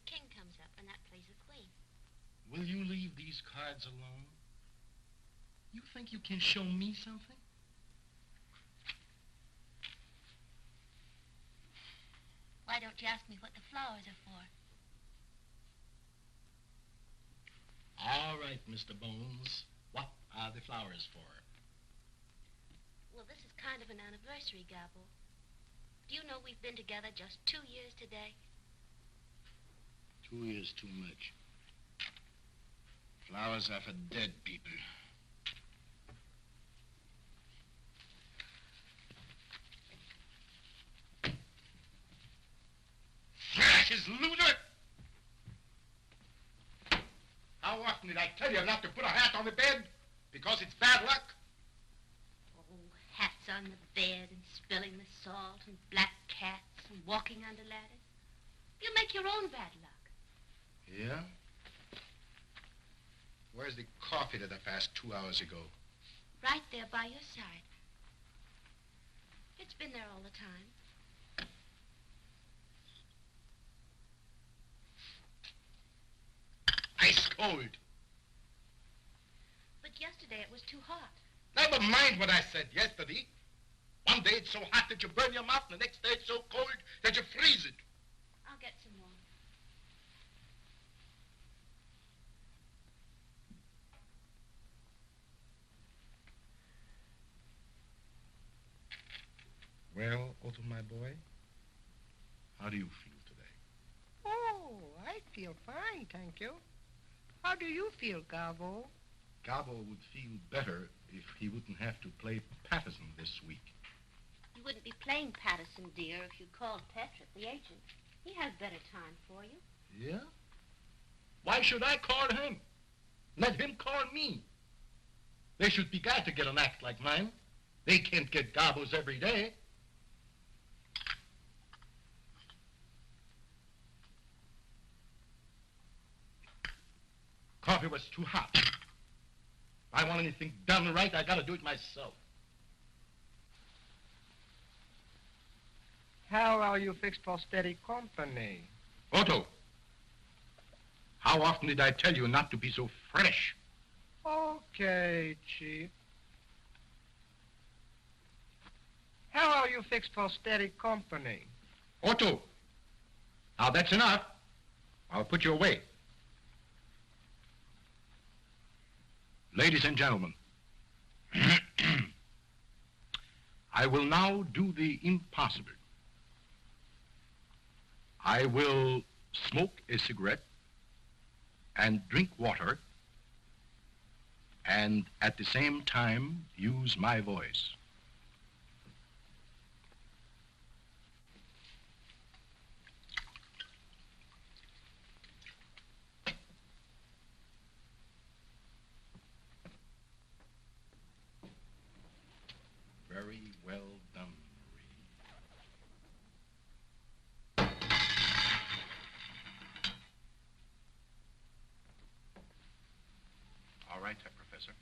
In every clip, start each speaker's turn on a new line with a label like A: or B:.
A: king comes up, and that plays the queen.
B: Will you leave these cards alone? You think you can show me something?
A: Why don't you ask me what the flowers are for?
B: All right, Mr. Bones. What are the flowers for?
A: Well, this is kind of an anniversary, Gabbo. Do you know we've been together just 2 years today?
C: 2 years too much. Flowers are for dead people.
B: Thrashes, loser! How often did I tell you not to put a hat on the bed? Because it's bad luck?
A: Oh, hats on the bed and spilling the salt and black cats and walking under ladders. You make your own bad luck.
C: Yeah? Where's the coffee that I passed 2 hours ago?
A: Right there by your side. It's been there all the time.
B: Ice cold.
A: But yesterday it was too hot.
B: Never mind what I said yesterday. One day it's so hot that you burn your mouth, and the next day it's so cold that you freeze it.
A: I'll get some more.
B: Well, Otto, my boy, how do you feel today?
D: Oh, I feel fine, thank you. How do you feel, Gabbo?
B: Gabbo would feel better if he wouldn't have to play Patterson this week.
A: You wouldn't be playing Patterson, dear, if you called Patrick, the agent. He has better time for you.
B: Yeah? Why should I call him? Let him call me. They should be glad to get an act like mine. They can't get Gabbos every day. Coffee was too hot. If I want anything done right, I gotta do it myself.
D: How are you fixed for steady company?
B: Otto, how often did I tell you not to be so fresh?
D: Okay, Chief. How are you fixed for steady company?
B: Otto, now that's enough. I'll put you away. Ladies and gentlemen, I will now do the impossible. I will smoke a cigarette and drink water and at the same time use my voice. Very well done, Marie. All right, Professor.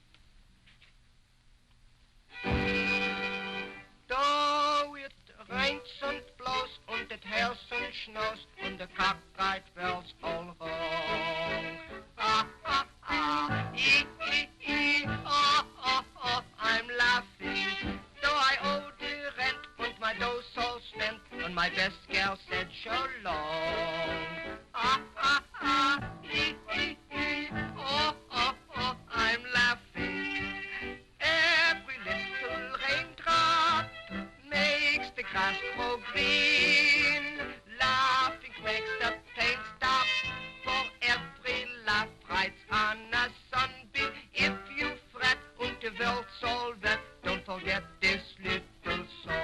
D: Though it rains und blows und it hails und snows und the cockeyed bells all home. Ah, ah, ah, ee, ee, ee, oh, oh, oh, I'm laughing. Though I owe the rent and my dough so spent and my best gal said so long. Ah, ah, ah, ee, ee, ee, oh, oh, oh, I'm laughing. Every little raindrop makes the grass grow green. Laughing makes the pain stop. For every laugh rides on a sunbeam. If you fret und the world so wet, don't forget this little song.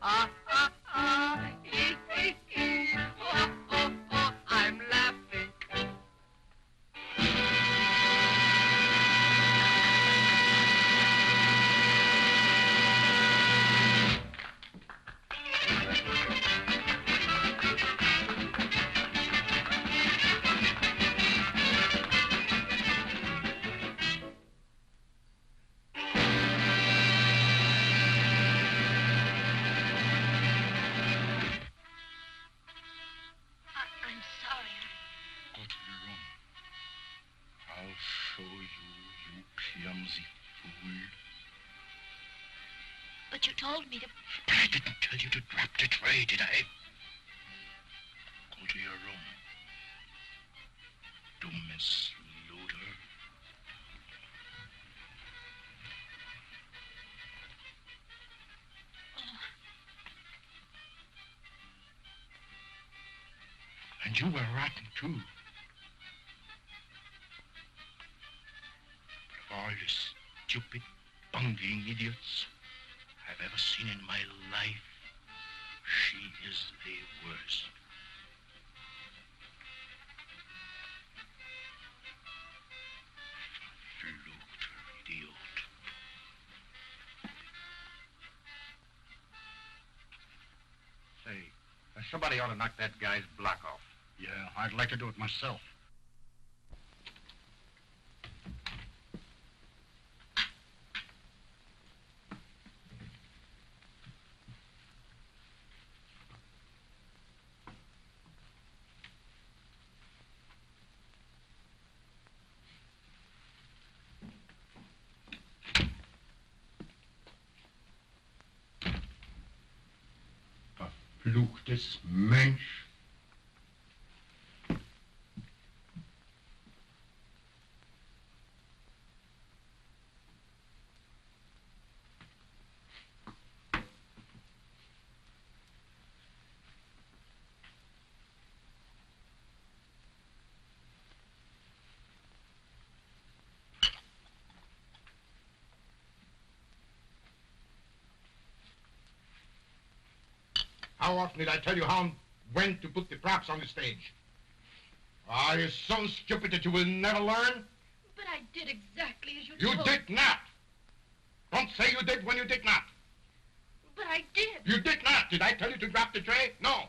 D: Ah, ah, ah, ee, ee, ee, oh, oh, oh, I'm laughing.
C: clumsy fool.
A: But you told me to...
C: I didn't tell you to drop the tray, did I? Go to your room. To Miss Luder. And you were rotten, too. But all the stupid, bungling idiots I've ever seen in my life, she is the worst. Verfluchter Idiot.
B: Say, somebody ought to knock that guy's block off.
C: Yeah, I'd like to do it myself.
B: Verfluchtes Mensch. How often did I tell you how and when to put the props on the stage? Are you so stupid that you will never learn?
A: But I did exactly as you
B: You
A: told.
B: did not. Don't say you did when you did not.
A: But I did.
B: You did not. Did I tell you to drop the tray? No.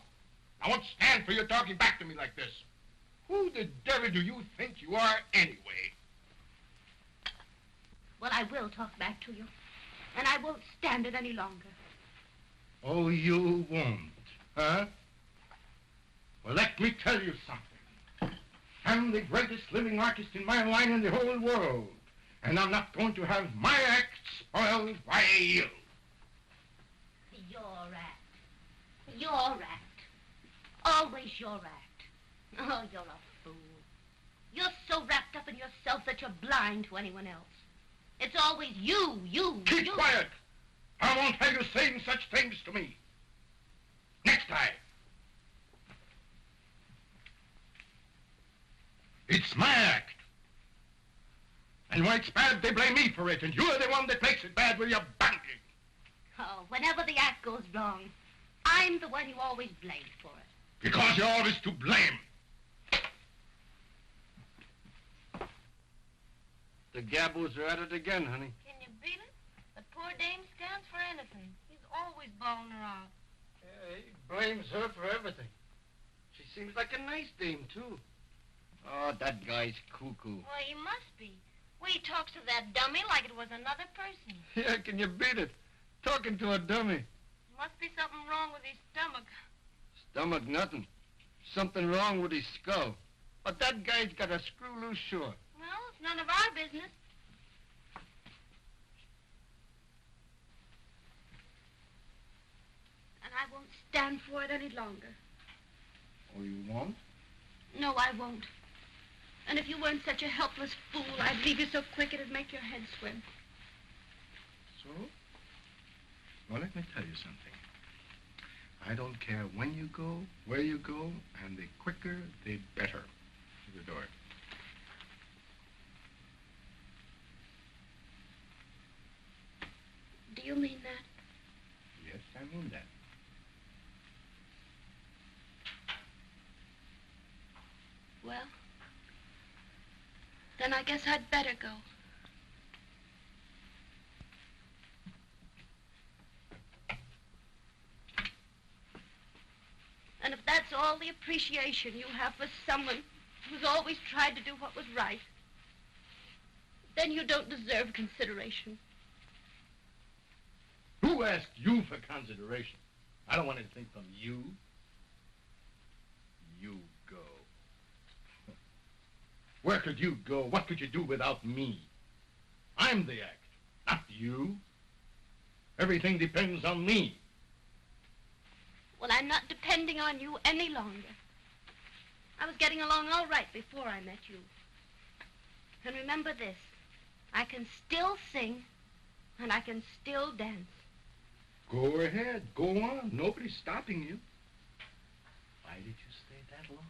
B: I won't stand for you talking back to me like this. Who the devil do you think you are anyway?
A: Well, I will talk back to you. And I won't stand it any longer.
B: Oh, you won't, huh? Well, let me tell you something. I'm the greatest living artist in my line in the whole world. And I'm not going to have my act spoiled by you.
A: Your act. Your act. Always your act. Oh, you're a fool. You're so wrapped up in yourself that you're blind to anyone else. It's always you.
B: Keep quiet. I won't have you saying such things to me. Next time. It's my act. And when it's bad, they blame me for it, and you're the one that makes it bad with your banging.
A: Oh, whenever the act goes wrong, I'm the one you always blame for it.
B: Because you're always to blame.
E: The Gabbos are at it again, honey.
F: Can you beat it? The poor dame stands for anything. He's always bawling her out.
E: Yeah, he blames her for everything. She seems like a nice dame, too. Oh, that guy's cuckoo.
F: Well, he must be. Well, he talks to that dummy like it was another person.
E: Yeah, can you beat it? Talking to a dummy.
F: Must be something wrong with his stomach.
E: Stomach, nothing. Something wrong with his skull. But that guy's got a screw loose, sure.
F: Well, it's none of our business.
A: And I won't stand for it any longer.
B: Oh, you won't?
A: No, I won't. And if you weren't such a helpless fool, I'd leave you so quick it'd make your head swim.
B: So? Well, let me tell you something. I don't care when you go, where you go, and the quicker, the better. To the door.
A: Do you mean that?
B: Yes, I mean that.
A: Well, then I guess I'd better go. And if that's all the appreciation you have for someone who's always tried to do what was right, then you don't deserve consideration.
B: Who asked you for consideration? I don't want anything from you. You go. Where could you go? What could you do without me? I'm the act, not you. Everything depends on me.
A: Well, I'm not depending on you any longer. I was getting along all right before I met you. And remember this, I can still sing, and I can still dance.
B: Go ahead, go on. Nobody's stopping you. Why did you stay that long?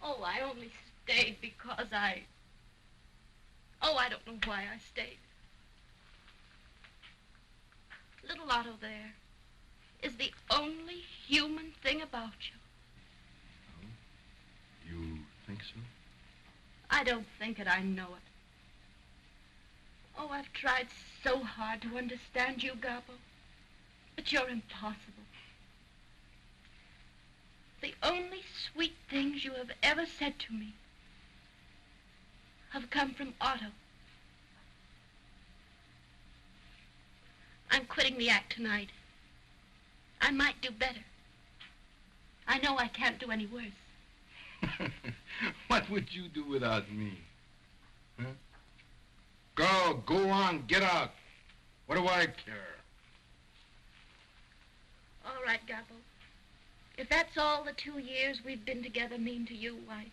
A: Oh, I only stayed because Oh, I don't know why I stayed. Little Otto there is the only human thing about you.
B: Oh, you think so?
A: I don't think it, I know it. Oh, I've tried so hard to understand you, Gabbo, but you're impossible. The only sweet things you have ever said to me have come from Otto. I'm quitting the act tonight. I might do better. I know I can't do any worse.
B: What would you do without me? Huh? Go on, get out. What do I care?
A: All right, Gabbo. If that's all the 2 years we've been together mean to you, why,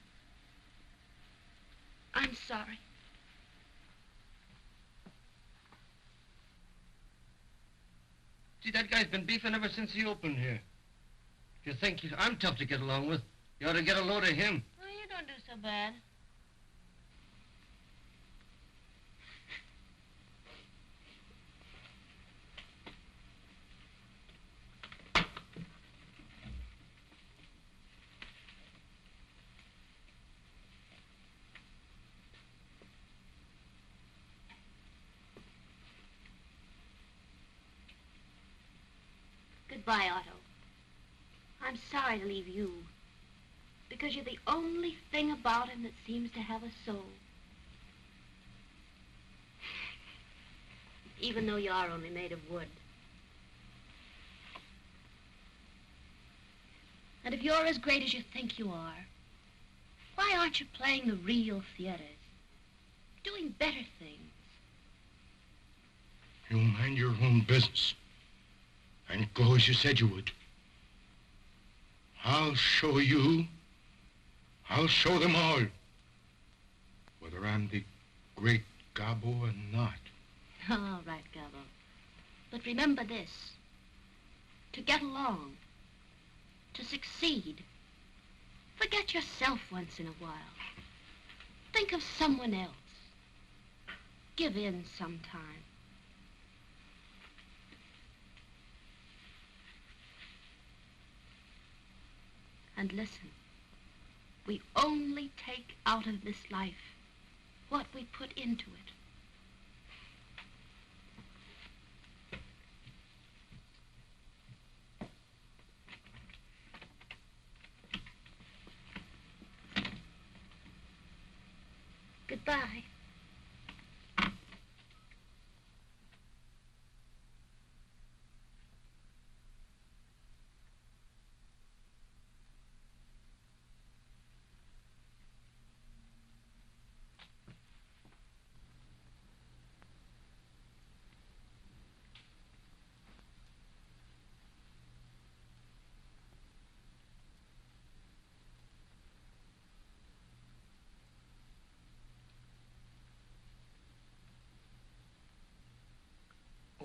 A: I'm sorry.
E: See, that guy's been beefing ever since he opened here. If you think I'm tough to get along with, you ought to get a load of him.
F: Well, you don't do so bad.
A: Goodbye, Otto. I'm sorry to leave you, because you're the only thing about him that seems to have a soul. Even though you are only made of wood. And if you're as great as you think you are, why aren't you playing the real theaters? Doing better things?
B: You mind your own business. And go as you said you would. I'll show you. I'll show them all. Whether I'm the great Gabbo or not.
A: All right, Gabbo. But remember this. To get along, to succeed, forget yourself once in a while. Think of someone else. Give in sometime. And listen, we only take out of this life what we put into it. Goodbye.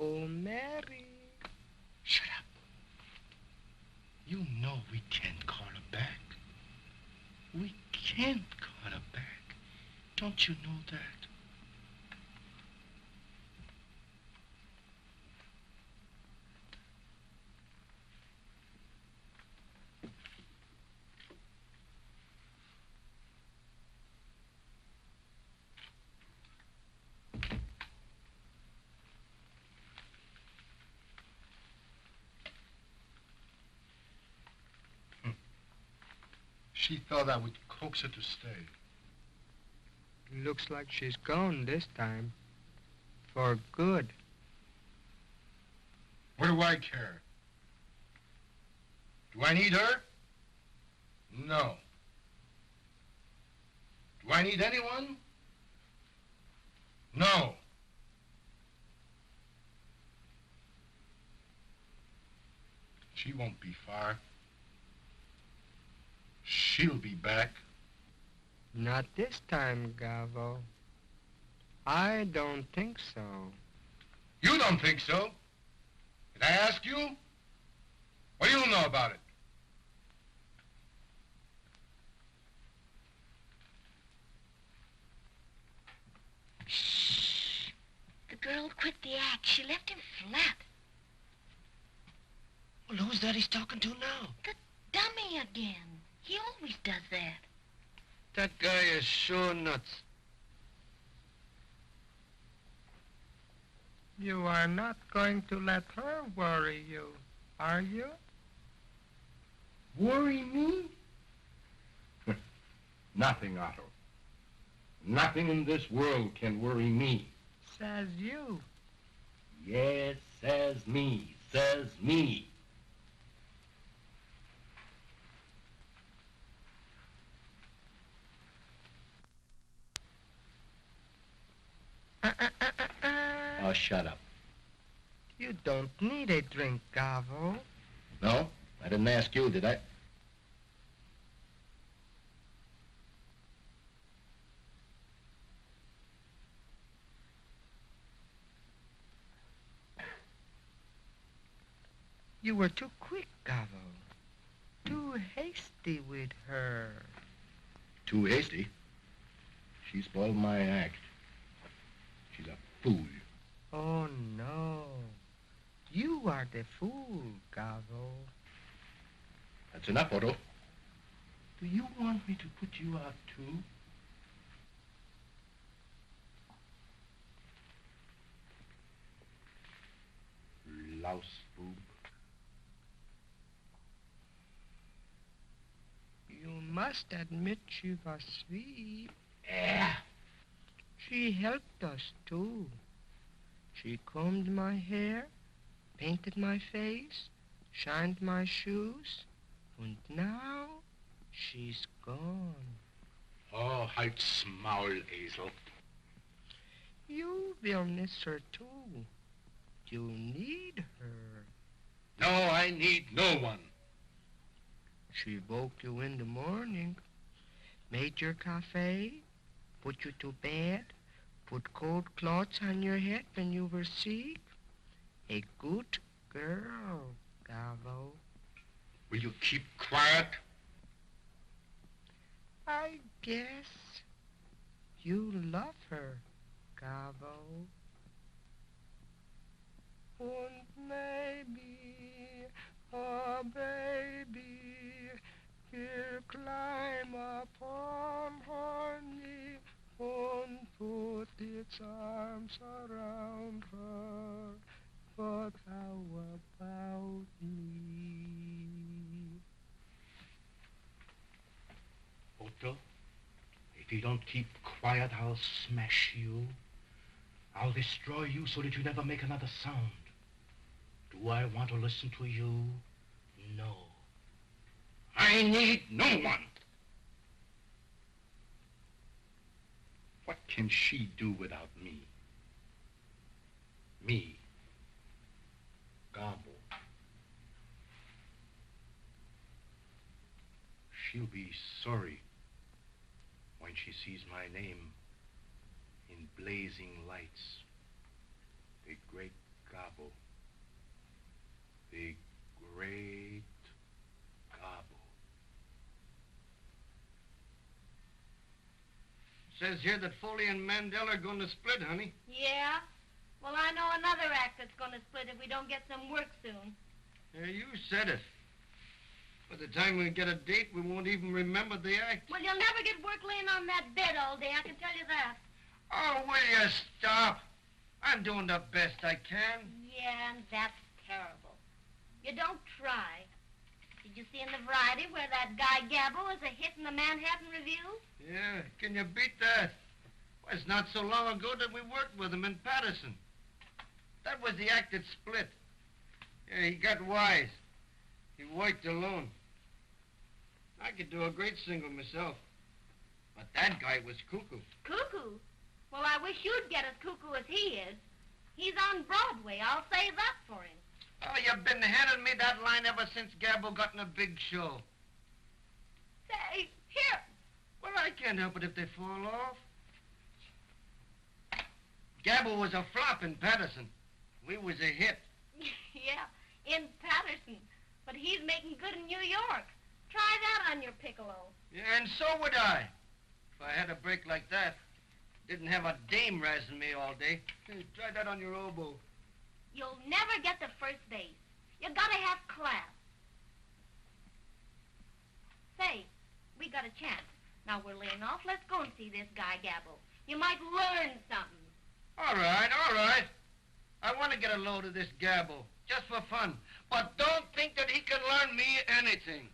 D: Oh, Mary.
C: Shut up. You know we can't call her back. We can't call her back. Don't you know that?
B: She thought I would coax her to stay.
D: Looks like she's gone this time. For good.
B: What do I care? Do I need her? No. Do I need anyone? No. She won't be far. She'll be back.
D: Not this time, Gabbo. I don't think so.
B: You don't think so? Did I ask you? What do you know about it?
A: Shh. The girl quit the act. She left him flat.
C: Well, who's that he's talking to now?
A: The dummy again. He always does that.
E: That guy is sure nuts.
D: You are not going to let her worry you, are you?
B: Worry me? Nothing, Otto. Nothing in this world can worry me.
D: Says you.
B: Yes, says me. Says me.
C: Oh, shut up.
D: You don't need a drink, Gabbo.
C: No? I didn't ask you, did I?
D: You were too quick, Gabbo. Too hasty with her.
C: Too hasty. She spoiled my act. She's a fool.
D: Oh, no. You are the fool, Gabbo.
C: That's enough, Otto. Do you want me to put you out, too? Louse boob.
D: You must admit she was sweet.
C: Yeah.
D: She helped us, too. She combed my hair, painted my face, shined my shoes, and now she's gone.
C: Oh, halt's Maul, Esel.
D: You will miss her, too. You need her.
C: No, I need no one.
D: She woke you in the morning, made your cafe, put you to bed, put cold cloths on your head when you were sick. A good girl, Gabbo.
C: Will you keep quiet?
D: I guess you love her, Gabbo. Und maybe, oh baby, he'll climb upon her knee and put its arms around her. But how about me?
C: Otto, if you don't keep quiet, I'll smash you. I'll destroy you so that you never make another sound. Do I want to listen to you? No. I need no one. What can she do without me? Me. Gabbo. She'll be sorry when she sees my name in blazing lights. The great Gabbo. The great Gabbo.
E: Says here that Foley and Mandel are going to split, honey.
F: Yeah? Well, I know another act that's going to split if we don't get some work soon.
E: Yeah, you said it. By the time we get a date, we won't even remember the act.
F: Well, you'll never get work laying on that bed all day, I can tell you that.
E: Oh, will you stop? I'm doing the best I can.
A: Yeah, and that's terrible. You don't try. Did you see in the Variety where that guy Gabbo is a hit in the Manhattan Review?
E: Yeah, can you beat that? Well, it's not so long ago that we worked with him in Patterson. That was the act that split. Yeah, he got wise. He worked alone. I could do a great single myself. But that guy was cuckoo.
A: Cuckoo. Well, I wish you'd get as cuckoo as he is. He's on Broadway. I'll say that for him.
E: Oh, you've been handing me that line ever since Gabbo got in a big show.
A: Say, here.
E: Well, I can't help it if they fall off. Gabbo was a flop in Patterson. We was a hit.
A: Yeah, in Patterson. But he's making good in New York. Try that on your piccolo.
E: Yeah, and so would I. If I had a break like that, didn't have a dame razzing me all day. Hey, try that on your oboe.
A: You'll never get to first base. You gotta have class. Say, we got a chance. Now we're laying off. Let's go and see this guy, Gabbo. You might learn something.
E: All right, all right. I want to get a load of this Gabbo, just for fun. But don't think that he can learn me anything.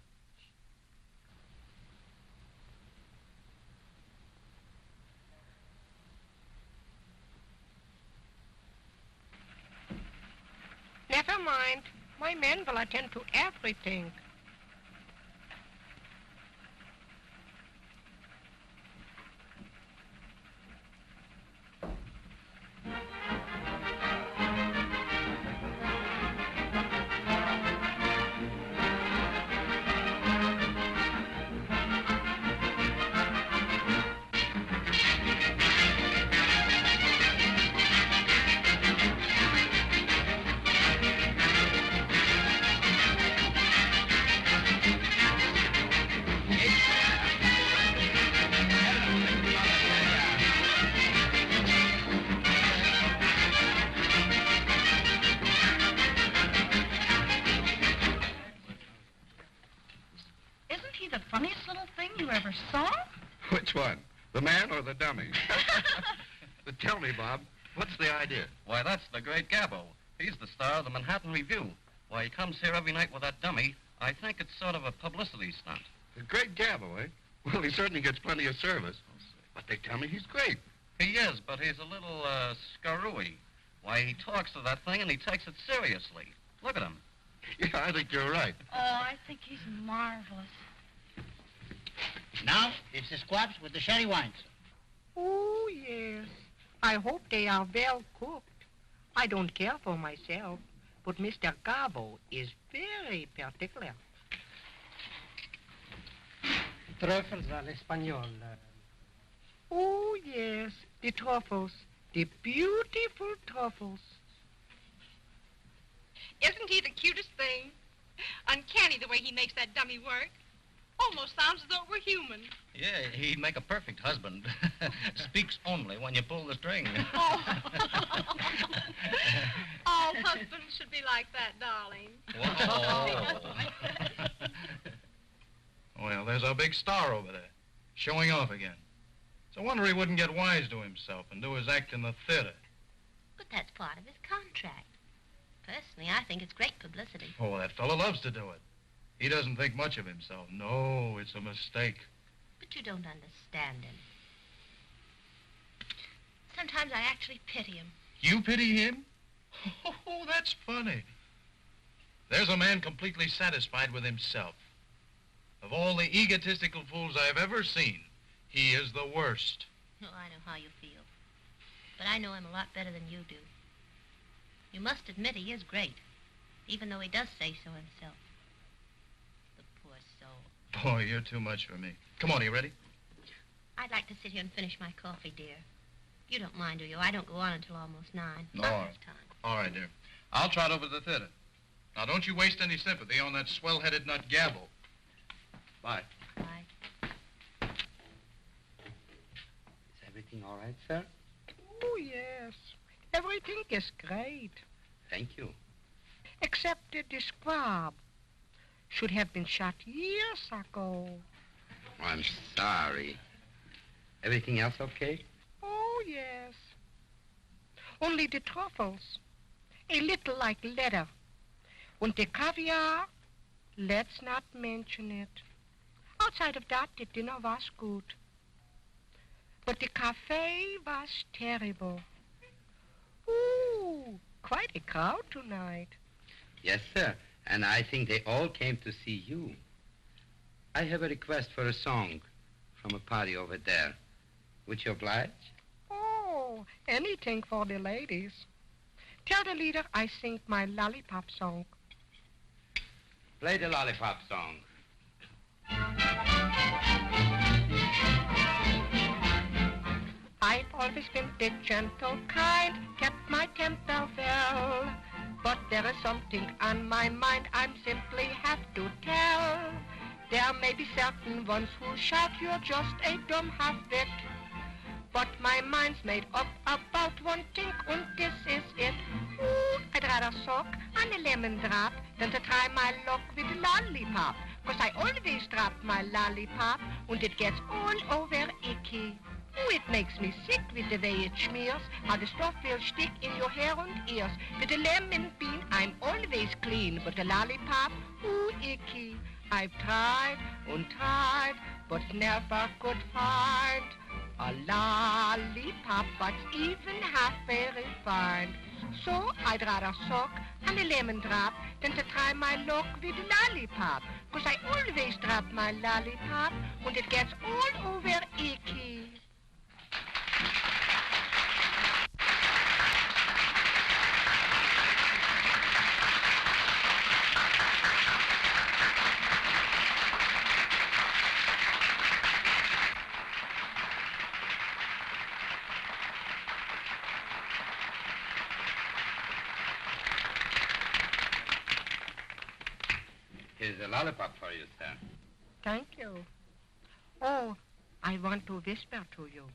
D: Never mind. My men will attend to everything.
B: Which one? The man or the dummy? Tell me, Bob, what's the idea?
G: Why, that's the great Gabbo. He's the star of the Manhattan Review. Why, he comes here every night with that dummy. I think it's sort of a publicity stunt.
B: The great Gabbo, eh? Well, he certainly gets plenty of service. But they tell me he's great.
G: He is, but he's a little, screwy. Why, he talks to that thing and he takes it seriously. Look at him.
B: Yeah, I think you're right.
F: Oh, I think he's marvelous.
H: Now, it's the squabs with the sherry wines.
D: Oh, yes. I hope they are well cooked. I don't care for myself, but Mr. Gabbo is very particular.
I: Truffles à l'espagnol.
D: Oh, yes, the truffles. The beautiful truffles.
F: Isn't he the cutest thing? Uncanny the way he makes that dummy work. Almost sounds as though it were human.
G: Yeah, he'd make a perfect husband. Speaks only when you pull the string.
F: Oh. All husbands should be like that, darling.
G: Whoa.
J: Well, there's our big star over there, showing off again. It's a wonder he wouldn't get wise to himself and do his act in the theater.
A: But that's part of his contract. Personally, I think it's great publicity.
J: Oh, that fellow loves to do it. He doesn't think much of himself. No, it's a mistake.
A: But you don't understand him. Sometimes I actually pity him.
J: You pity him? Oh, that's funny. There's a man completely satisfied with himself. Of all the egotistical fools I've ever seen, he is the worst.
A: Oh, I know how you feel. But I know him a lot better than you do. You must admit he is great, even though he does say so himself. The poor soul.
J: Boy, you're too much for me. Come on, are you ready?
A: I'd like to sit here and finish my coffee, dear. You don't mind, do you? I don't go on until almost 9.
J: No.
A: Not much time.
J: All right, dear. I'll trot over to the theater. Now, don't you waste any sympathy on that swell-headed nut Gabbo. Bye.
A: Bye.
H: Is everything all right, sir?
D: Oh, yes. Everything is great.
H: Thank you.
D: Except that the squab should have been shot years ago.
H: Oh, I'm sorry. Everything else okay?
D: Oh, yes. Only the truffles. A little like leather. And the caviar, let's not mention it. Outside of that, the dinner was good. But the cafe was terrible. Ooh, quite a crowd tonight.
H: Yes, sir. And I think they all came to see you. I have a request for a song from a party over there. Would you oblige?
D: Oh, anything for the ladies. Tell the leader I sing my lollipop song.
H: Play the lollipop song.
D: I've always been the gentle kind, kept my temper well. But there is something on my mind I'm simply have to tell. There may be certain ones who shout you're just a dumb half-wit. But my mind's made up about one thing, and this is it. Ooh, I'd rather suck on a lemon drop than to try my luck with a lollipop. 'Cause I always drop my lollipop, and it gets all over icky. Ooh, it makes me sick with the way it smears, how the stuff will stick in your hair and ears. With the lemon bean, I'm always clean, but the lollipop, ooh, icky. I've tried and tried, but never could find a lollipop that's even halfway refined. So I'd rather suck on a lemon drop than to try my luck with a lollipop. 'Cause I always drop my lollipop and it gets all over icky.
H: Here's a lollipop for you, sir.
D: Thank you. Oh, I want to whisper to you.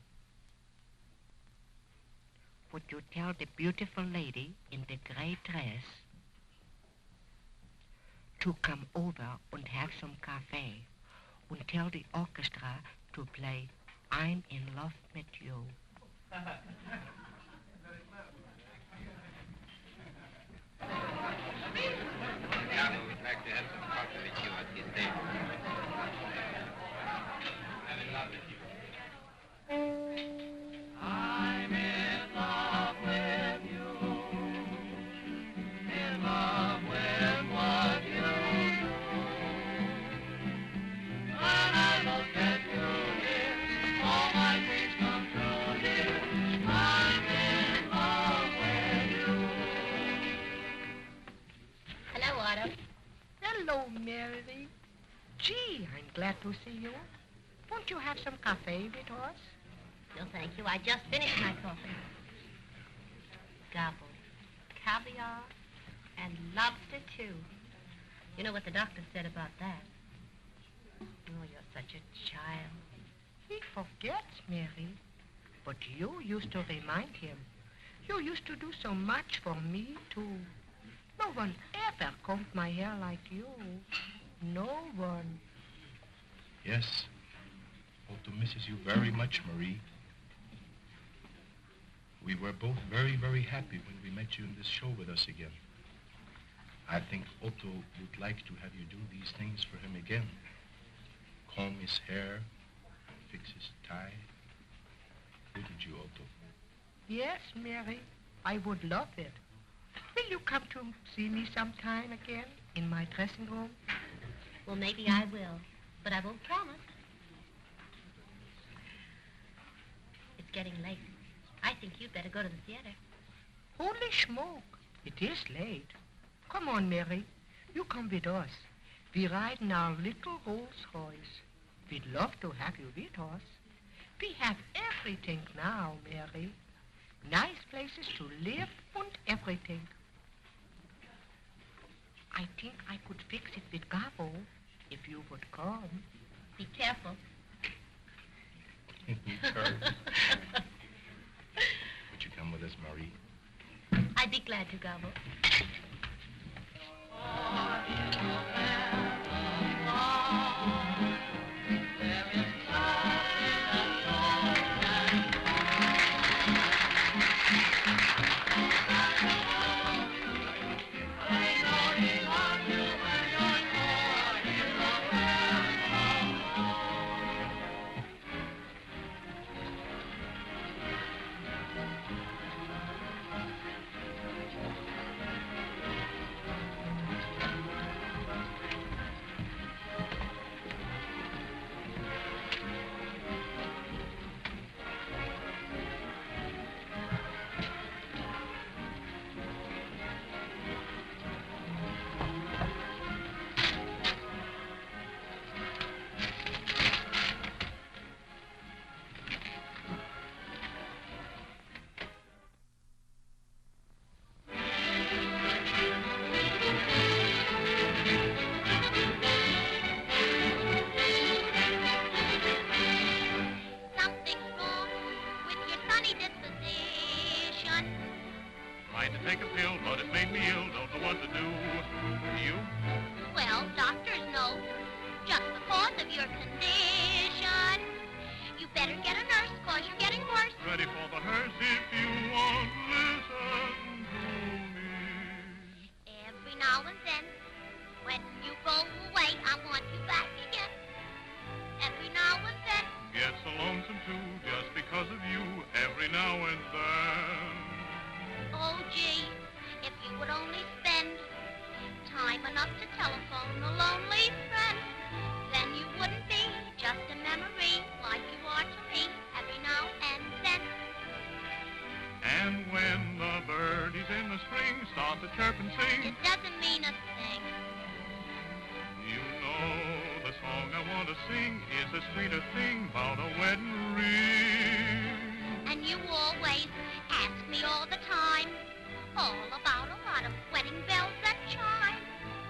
D: Would you tell the beautiful lady in the gray dress to come over and have some cafe and tell the orchestra to play I'm in love with you?
H: Gabbo would like to have some coffee with you at his table. I'm in love with you.
K: I'm in love with you. In love with what you do. When I look at you, dear, all my dreams come true, dear. I'm in love with you.
A: Hello, Otto.
D: Hello, Mary. Gee, I'm glad to see you. Won't you have some cafe with us?
A: No, thank you. I just finished my coffee. Gabbo, caviar, and lobster, too. You know what the doctor said about that? Oh, you're such a child.
D: He forgets, Mary. But you used to remind him. You used to do so much for me, too. No one ever combed my hair like you. No one.
J: Yes. Otto misses you very much, Marie. We were both very, very happy when we met you in this show with us again. I think Otto would like to have you do these things for him again. Comb his hair, fix his tie. Wouldn't you, Otto?
D: Yes, Mary. I would love it. Will you come to see me sometime again in my dressing room?
A: Well, maybe I will, but I won't promise. It's getting late. I think you'd better go to the theater.
D: Holy smoke. It is late. Come on, Mary. You come with us. We ride in our little Rolls Royce. We'd love to have you with us. We have everything now, Mary. Nice places to live and everything. I think I could fix it with Gabbo if you would come.
A: Be careful.
J: Sorry. Would you come with us, Marie?
A: I'd be glad to, Gabbo.
J: Tried to take a pill, but it made me ill. Don't know what to do. You?
A: Well, doctors know. Just because of your condition. You better get a nurse, cause you're getting worse.
J: Ready for the hearse if you want. Listen to me.
A: Every now and then, when you go away, I want you back again. Every now and then.
J: Get so lonesome too, just because of you. Every now and then.
A: Oh, gee, if you would only spend time enough to telephone a lonely friend, then you wouldn't be just a memory like you are to me every now and then.
J: And when the birdies in the spring start to chirp and sing,
A: It doesn't mean a thing.
J: you know the song I want to sing is a sweeter thing about a wedding ring.
A: And you always ask me all the time, all about a lot of wedding bells that chime.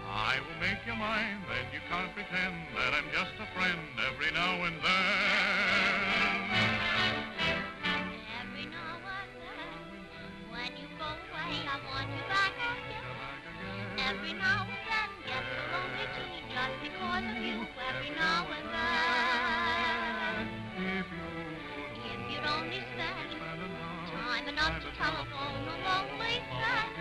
J: I will make you mine, then you can't pretend that I'm just a friend every now and then.
A: Every now and then, when you go away, I want you back again. Every now and then, get so lonely too, just because of you. Every now and then, if you'd only spend time enough to telephone a lonely friend,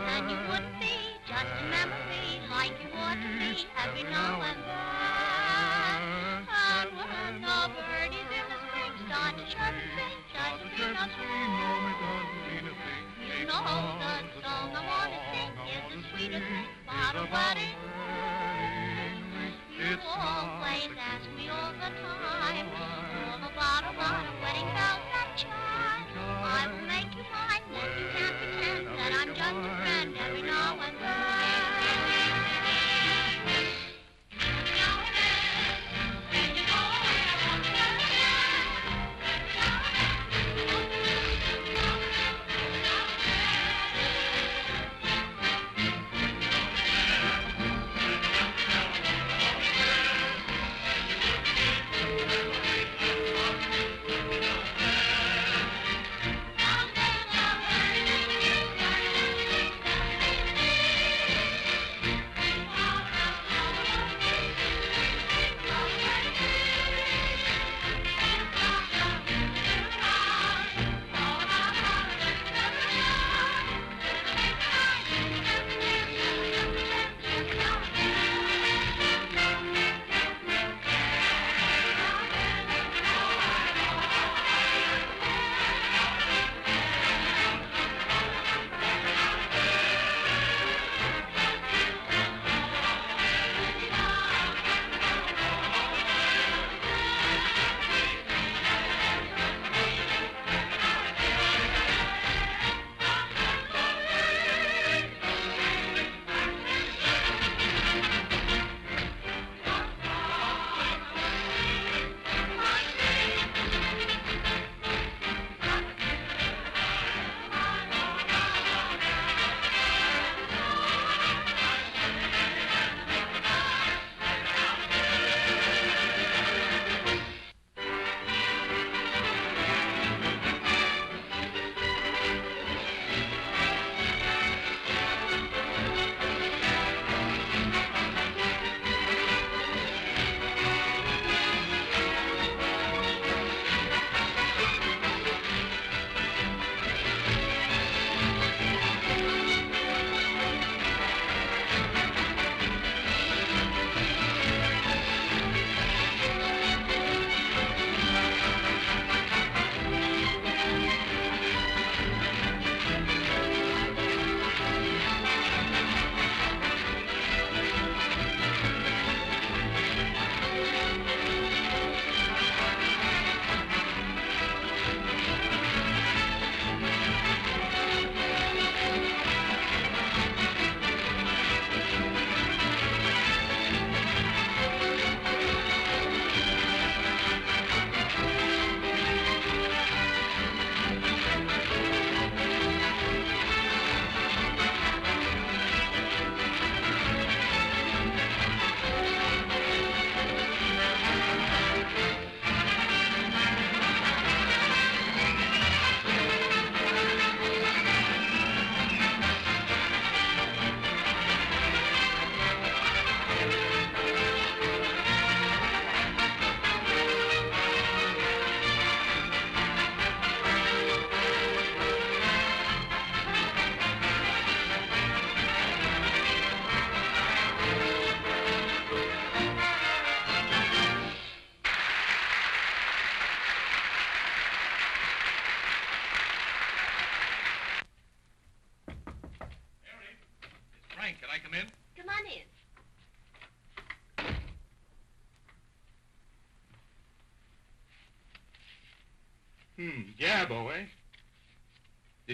A: then you wouldn't be just a memory like you ought to be every now and then. And when the birdies in the spring start to chirp and sing, doesn't mean a thing. You know the song I want to sing is the sweetest thing about a wedding ring. You always ask me all the time, all about a lot of wedding bells that chime. I will make you mine, then you can't pretend that I'm just a friend every now and then.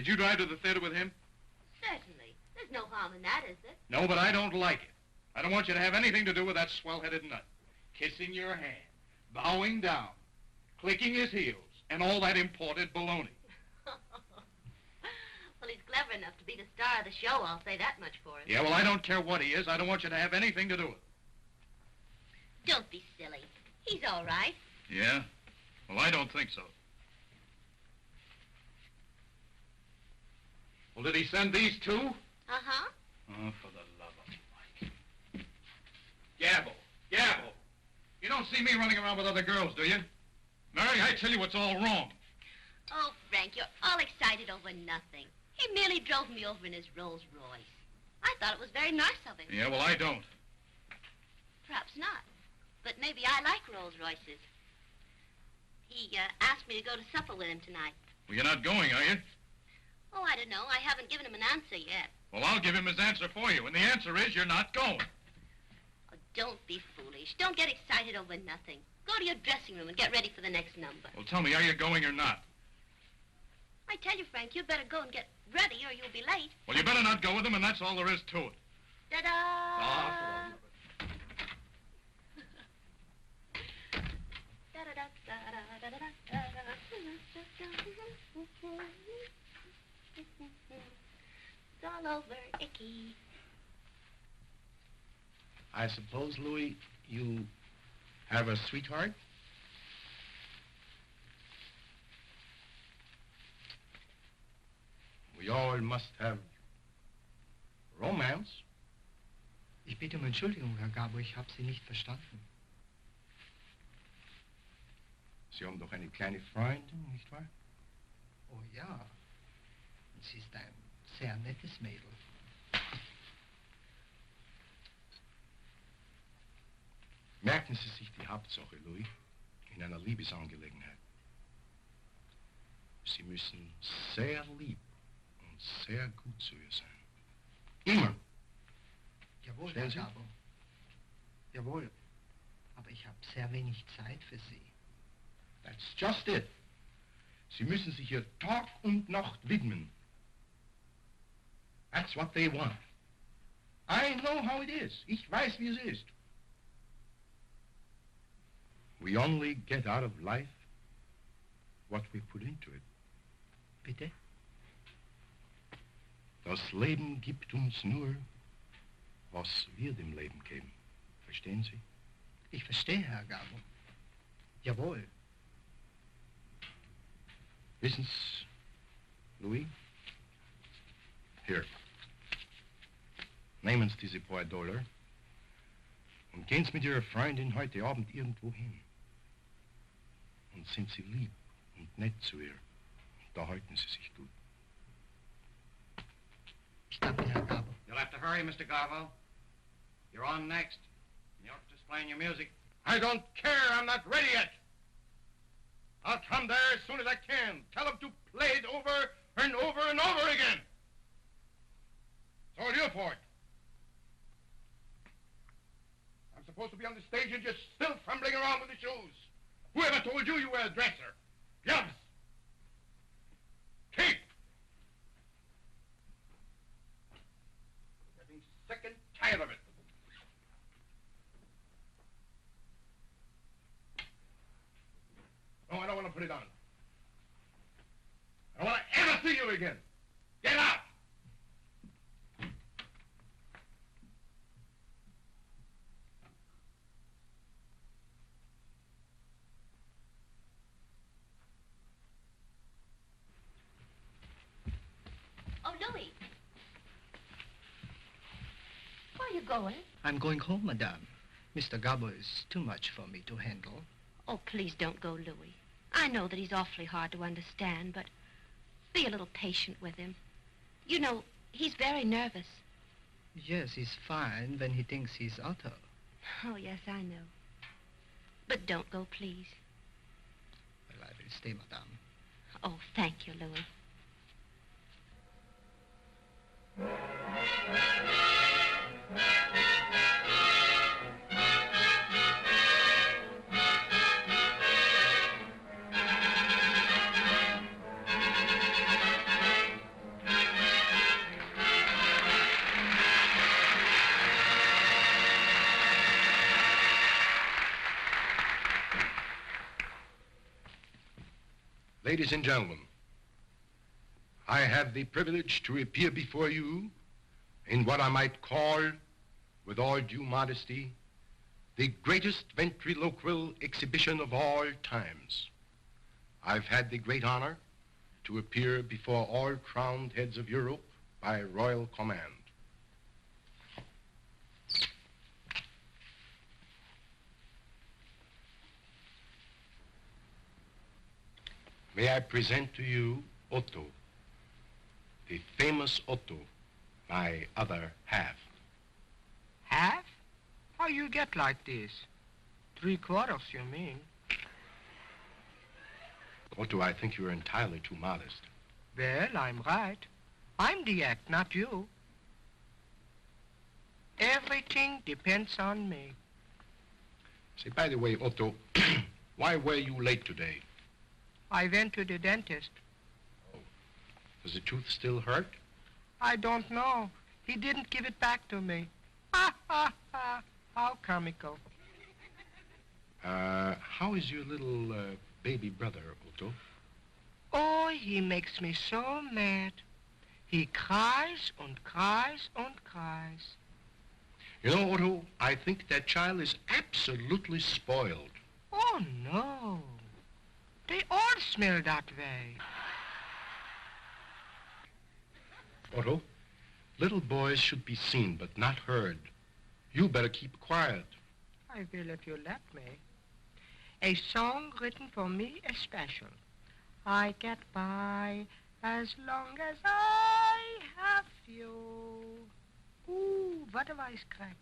J: Did you drive to the theater with him?
A: Certainly. There's no harm in that, is there?
J: No, but I don't like it. I don't want you to have anything to do with that swell-headed nut. Kissing your hand, bowing down, clicking his heels, and all that imported baloney.
A: Well, he's clever enough to be the star of the show, I'll say that much for him.
J: Yeah, well, I don't care what he is. I don't want you to have anything to do with it.
A: Don't be silly. He's all right.
J: Yeah? Well, I don't think so. Well, did he send these two?
A: Uh-huh.
J: Oh, for the love of Mike. Gabbo. Gabbo. You don't see me running around with other girls, do you? Mary, I tell you what's all wrong.
A: Oh, Frank, you're all excited over nothing. He merely drove me over in his Rolls Royce. I thought it was very nice of him.
J: Yeah, well, I don't.
A: Perhaps not. But maybe I like Rolls Royces. He asked me to go to supper with him tonight.
J: Well, you're not going, are you?
A: Oh, I don't know. I haven't given him an answer yet.
J: Well, I'll give him his answer for you, and the answer is you're not going.
A: Oh, don't be foolish. Don't get excited over nothing. Go to your dressing room and get ready for the next number.
J: Well, tell me, are you going or not?
A: I tell you, Frank, you'd better go and get ready or you'll be late.
J: Well, you better not go with him, and that's all there is to it.
A: Ta-da! It's all over, Icky.
B: I suppose, Louis, you have a sweetheart? We all must have romance.
I: Ich bitte um Entschuldigung, Herr Gabbo, ich habe Sie nicht verstanden.
B: Sie haben doch eine kleine Freundin, nicht wahr?
I: Oh ja, sie ist ein sehr nettes Mädel.
B: Merken Sie sich die Hauptsache, Louis, in einer Liebesangelegenheit. Sie müssen sehr lieb und sehr gut zu ihr sein. Immer.
I: Jawohl,
B: Stellen
I: Herr
B: Sie?
I: Gabbo. Jawohl, aber ich habe sehr wenig Zeit für Sie.
B: That's just it. Sie müssen sich ihr Tag und Nacht widmen. That's what they want. I know how it is. Ich weiß, wie es ist. We only get out of life what we put into it.
I: Bitte?
B: Das Leben gibt uns nur, was wir dem Leben geben. Verstehen Sie?
I: Ich verstehe, Herr Gabbo. Jawohl.
B: Wissen Sie, Louis? Hier. Nehmen Sie diese paar Dollar und gehen Sie mit Ihrer Freundin heute Abend irgendwo hin. Und sind Sie lieb und nett zu ihr. Da halten Sie sich gut.
I: Ich danke, Herr Gabbo.
E: You'll have to hurry, Mr. Gabbo. You're on next. You're just playing your music.
B: I don't care. I'm not ready yet. I'll come there as soon as I can. Tell them to play it over and over and over again. It's all your fault. I'm supposed to be on the stage and you're still fumbling around with the shoes. Whoever told you you were a dresser? Yubs. Keep. Getting sick and tired of it. No, I don't want to put it on. I don't want to ever see you again. Get out!
A: Oh, Louis. Where are you going?
I: I'm going home, Madame. Mr. Gabbo is too much for me to handle.
A: Oh, please don't go, Louis. I know that he's awfully hard to understand, but be a little patient with him. You know, he's very nervous.
I: Yes, he's fine when he thinks he's Otto.
A: Oh, yes, I know. But don't go, please.
I: Well, I will stay, Madame.
A: Oh, thank you, Louis.
B: Ladies and gentlemen, I have the privilege to appear before you in what I might call, with all due modesty, the greatest ventriloquial exhibition of all times. I've had the great honor to appear before all crowned heads of Europe by royal command. May I present to you Otto, the famous Otto, my other half.
I: Half? How you get like this? 3/4, you mean?
B: Otto, I think you're entirely too modest.
I: Well, I'm right. I'm the act, not you. Everything depends on me.
B: Say, by the way, Otto, why were you late today?
I: I went to the dentist.
B: Does the tooth still hurt?
I: I don't know. He didn't give it back to me. Ha, ha, ha. How comical.
B: How is your little baby brother, Otto?
I: Oh, he makes me so mad. He cries and cries and cries.
B: You know, Otto, I think that child is absolutely spoiled.
I: Oh, no. They all smell that way.
B: Otto, little boys should be seen but not heard. You better keep quiet.
I: I will if you let me. A song written for me especial. I get by as long as I have you. Ooh, what a voice crack.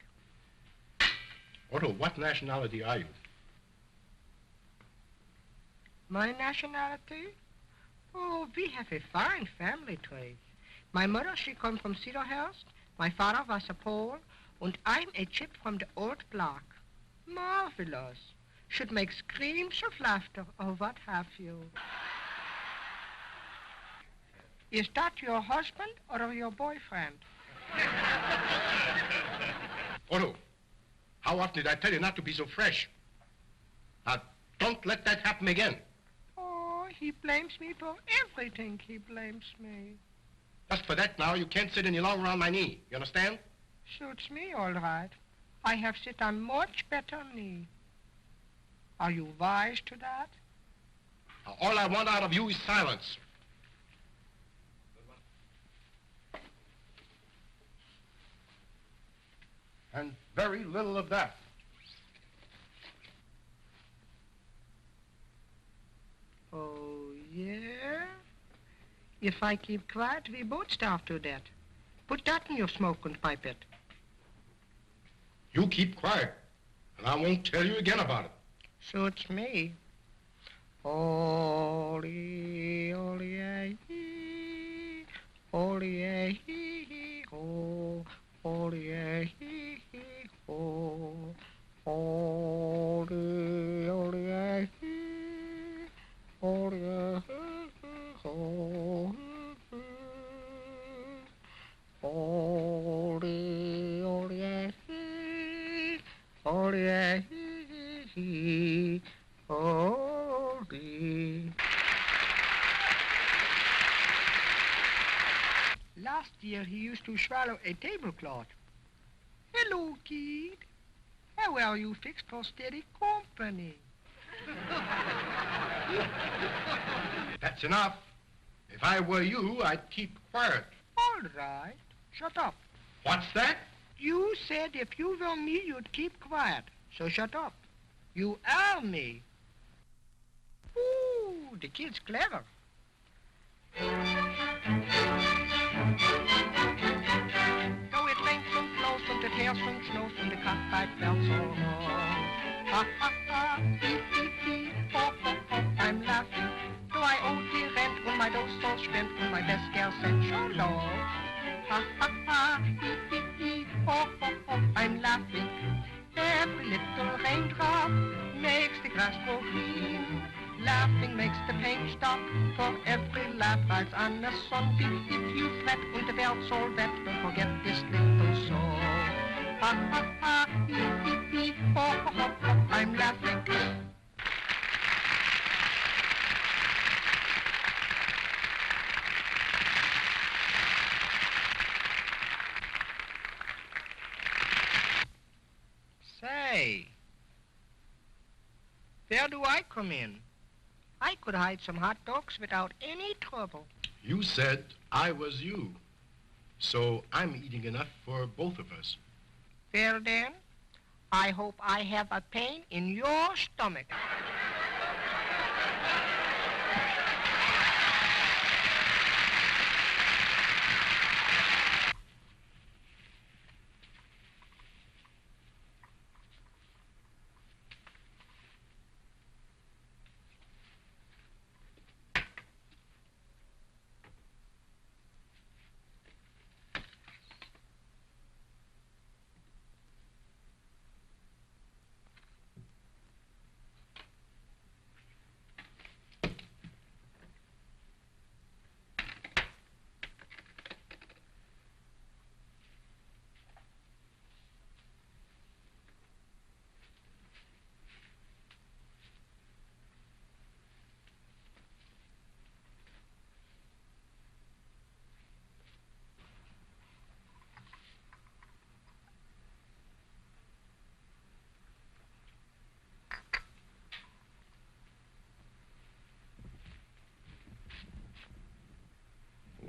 B: Otto, what nationality are you?
I: My nationality? Oh, we have a fine family tree. My mother, she come from Cedarhurst. My father was a Pole. And I'm a chip from the old block. Marvelous. Should make screams of laughter or what have you. Is that your husband or your boyfriend?
B: Otto, how often did I tell you not to be so fresh? Now, don't let that happen again.
I: Oh, he blames me for everything. He blames me.
B: Just for that now, you can't sit any longer on my knee. You understand?
I: Suits me all right. I have sit on much better knee. Are you wise to that?
B: Now, all I want out of you is silence. And very little of that.
I: Oh, yeah? If I keep quiet, we both starve to death. Put that in your smoke and pipe it.
B: You keep quiet, and I won't tell you again about it.
I: Suits me. Holy, holy, hee, holy, hee, ho, holy, hee, ho, holy, holy, hee, holy, ho, holy, holy, holy, holy. Last year he used to swallow a tablecloth. Hello, kid. How are you fixed for steady company?
B: That's enough. If I were you, I'd keep quiet.
I: All right. Shut up.
B: What's that?
I: You said if you were me, you'd keep quiet. So shut up. You are me. Ooh, the kid's clever. Though it rains and blows and it hails and snows and the cockfight bells all ha ha ha, hee hee hee, ho ho ho, I'm laughing. Though I owe the rent and my dough all spent and my best girl sent so low. Ha ha ha, hee hee hee, ho ho ho, I'm laughing. Every little raindrop makes the grass grow green. Laughing makes the pain stop, for every laugh rides on a sunbeam. If you fret and the bells all wet, don't forget this little song. Ha ha ha, hee hee hee, ho ho ho, ho, I'm laughing. Say, where do I come in? I could hide some hot dogs without any trouble.
L: You said I was you. So I'm eating enough for both of us.
I: Well then, I hope I have a pain in your stomach.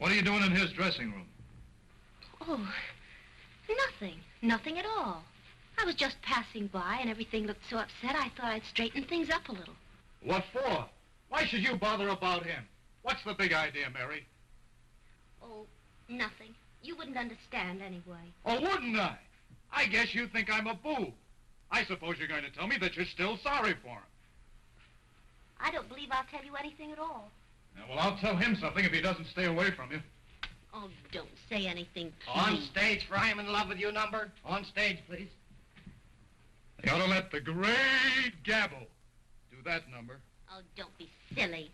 J: What are you doing in his dressing room?
A: Oh, nothing. Nothing at all. I was just passing by and everything looked so upset I thought I'd straighten things up a little.
J: What for? Why should you bother about him? What's the big idea, Mary?
A: Oh, nothing. You wouldn't understand anyway.
J: Oh, wouldn't I? I guess you think I'm a boob. I suppose you're going to tell me that you're still sorry for him.
A: I don't believe I'll tell you anything at all.
J: Yeah, well, I'll tell him something if he doesn't stay away from you.
A: Oh, don't say anything,
E: On
A: please.
E: stage for I'm in love with you number. On stage, please.
J: You ought to let the great Gabbo do that number.
A: Oh, don't be silly.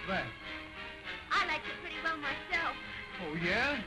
E: that?
A: I like it pretty well myself.
E: Oh, yeah?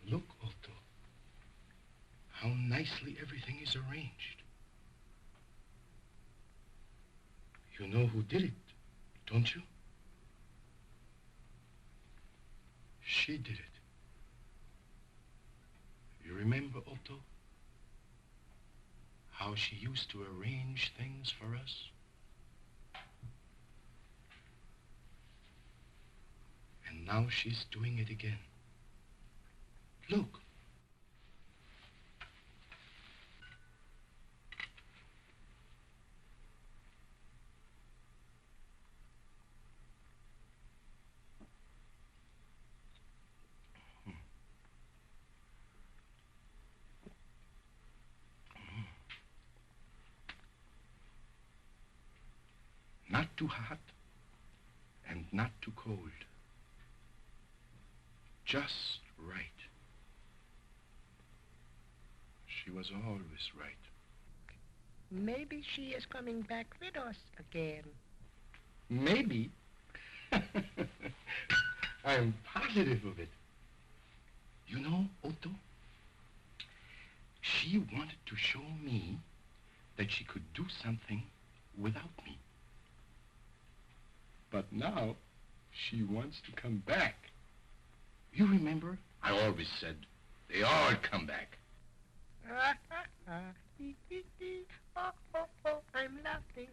L: Look, Otto, how nicely everything is arranged. You know who did it, don't you? She did it. You remember, Otto? How she used to arrange things for us? And now she's doing it again. Look. Not too hot and not too cold. Just right. She was always right.
I: Maybe she is coming back with us again.
L: Maybe. I'm positive of it. You know, Otto, she wanted to show me that she could do something without me. But now she wants to come back. You remember? I always said they all come back.
I: I'm laughing.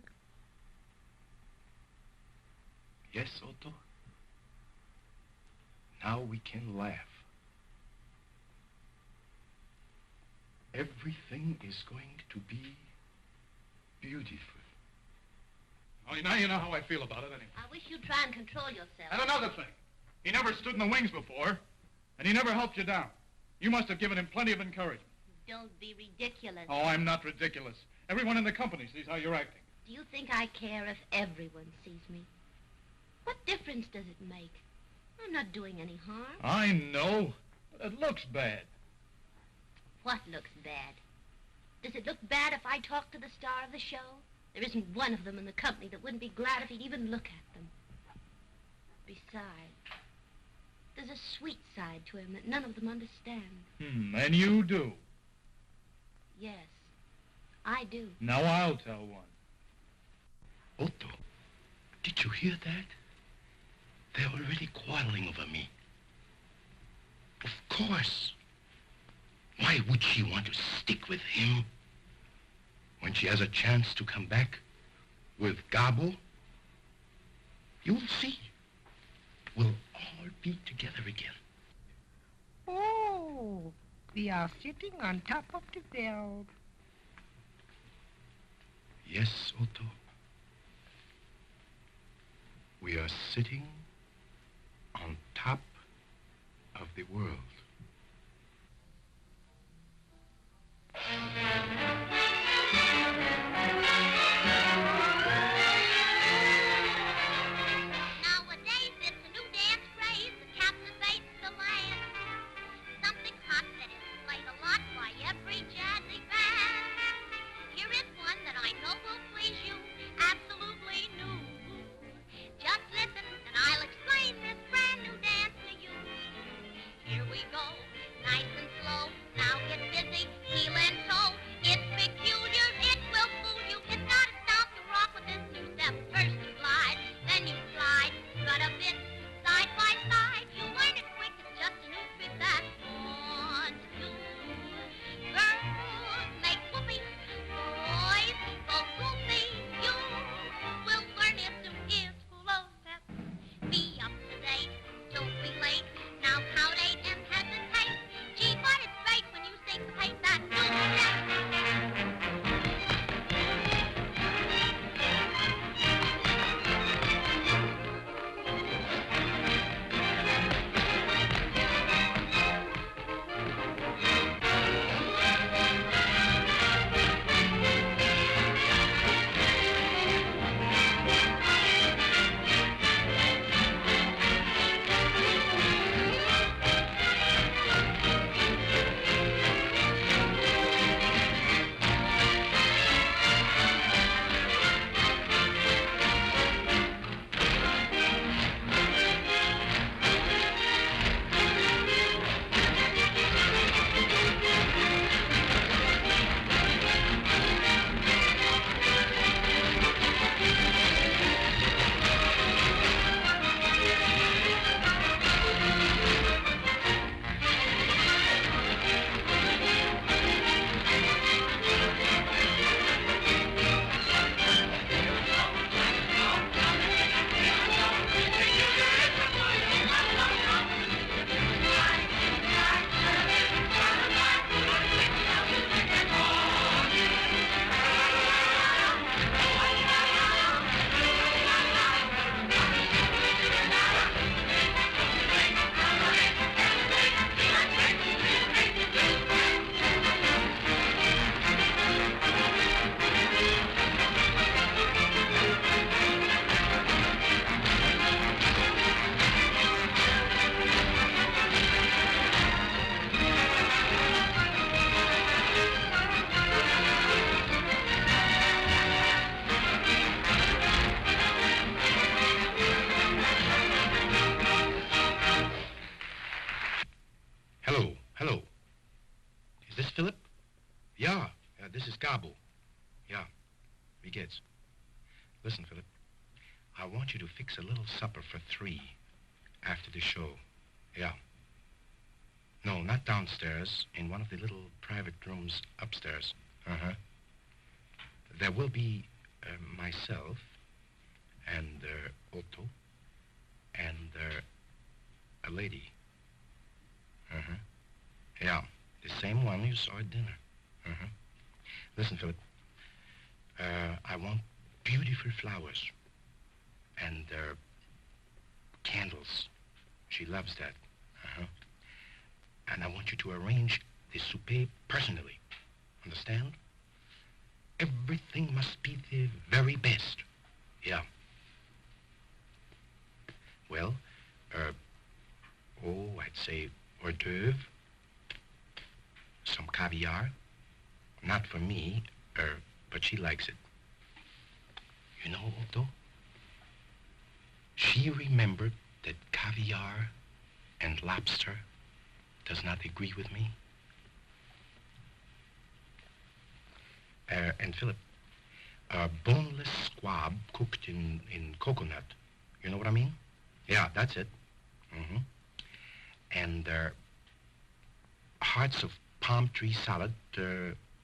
L: Yes, Otto? Now we can laugh. Everything is going to be beautiful.
J: Oh, now you know how I feel about it, anyway.
A: I wish you'd try and control yourself.
J: And another thing. He never stood in the wings before, and he never helped you down. You must have given him plenty of encouragement.
A: Don't be ridiculous.
J: Oh, I'm not ridiculous. Everyone in the company sees how you're acting.
A: Do you think I care if everyone sees me? What difference does it make? I'm not doing any harm.
J: I know, but it looks bad.
A: What looks bad? Does it look bad if I talk to the star of the show? There isn't one of them in the company that wouldn't be glad if he'd even look at them. Besides, there's a sweet side to him that none of them understand.
J: And you do.
A: Yes, I do.
J: Now I'll tell one.
L: Otto, did you hear that? They're already quarreling over me. Of course. Why would she want to stick with him when she has a chance to come back with Gabbo? You'll see. We'll all be together again.
I: Oh, we are sitting on top of the bell.
L: Yes, Otto. We are sitting on top of the world.
A: Nowadays, it's a new dance craze that captivates the land. Something hot that is played a lot by every jazzy band. Here is one that I know will please you, absolutely new. Just listen, and I'll explain this brand new dance to you. Here we go, nice and slow. Now get busy, heel and toe.
L: This is Gabbo. Yeah, wie geht's? Listen, Philip, I want you to fix a little supper for 3 after the show. Yeah. No, not downstairs, in one of the little private rooms upstairs. Uh-huh. There will be myself and Otto and a lady. Uh-huh. Yeah, the same one you saw at dinner. Uh-huh. Listen, Philip, I want beautiful flowers and candles. She loves that. Uh-huh. And I want you to arrange the souper personally. Understand? Everything must be the very best. Yeah. Well, I'd say hors d'oeuvre, some caviar. Not for me, but she likes it. You know, Otto, she remembered that caviar and lobster does not agree with me. And Philip, boneless squab cooked in coconut. You know what I mean? Yeah, that's it. Mm-hmm. And hearts of palm tree salad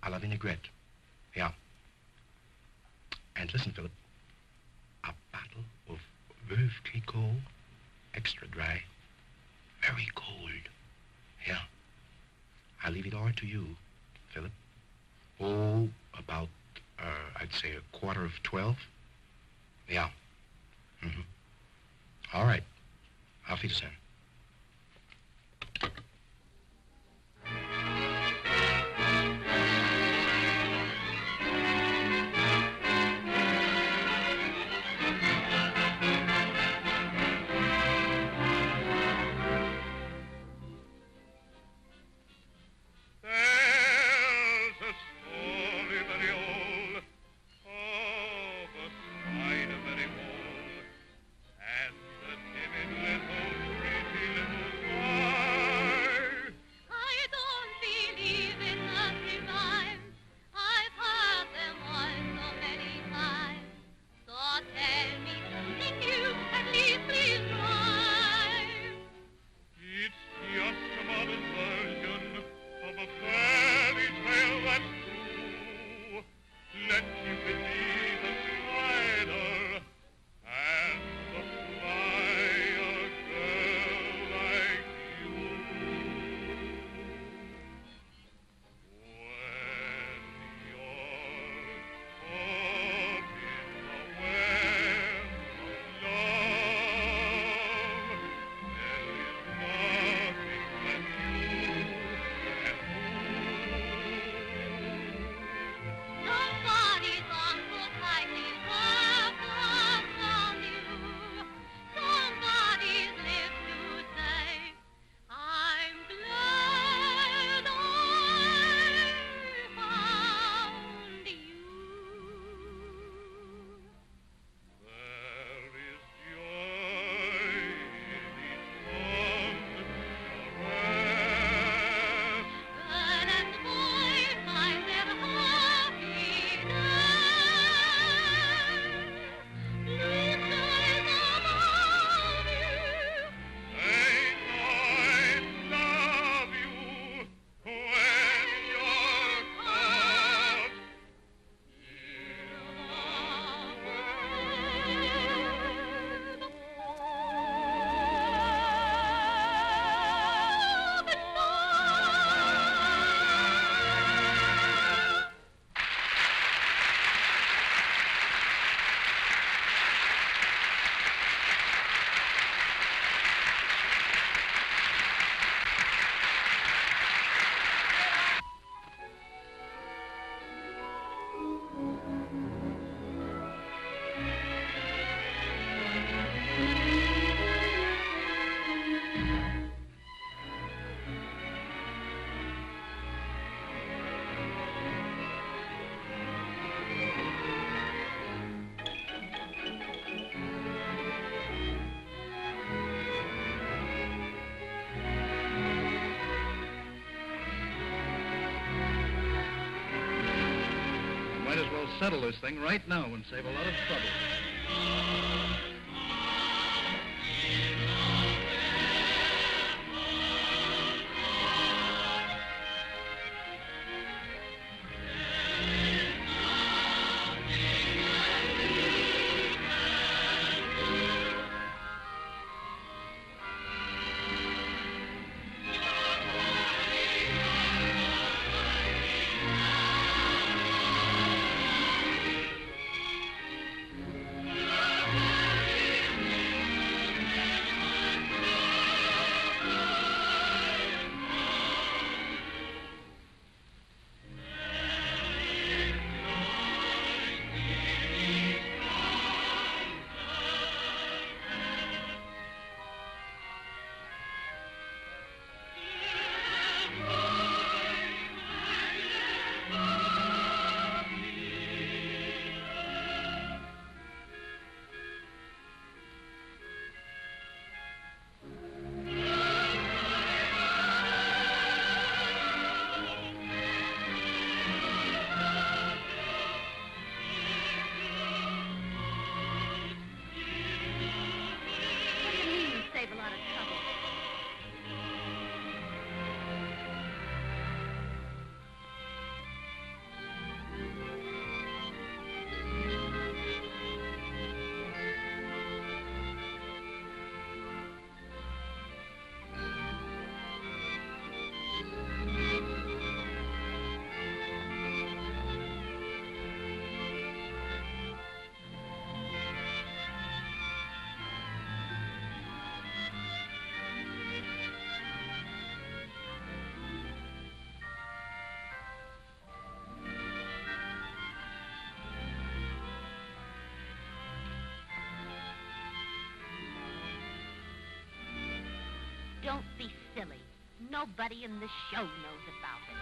L: a la vinaigrette. Yeah. And listen, Philip, a bottle of Veuve Clicquot, extra dry, very cold. Yeah. I leave it all to you, Philip. Oh, about, I'd say 11:45. Yeah. Mm-hmm. All right. Auf Wiedersehen.
K: Very old, and the timid little tree
J: might as well settle this thing right now and save a lot of trouble.
A: Save a lot of trouble. Don't be silly. Nobody in the show knows about it.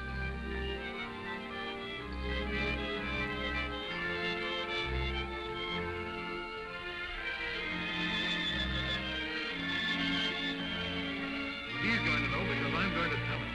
J: He's going to know because I'm going to tell him.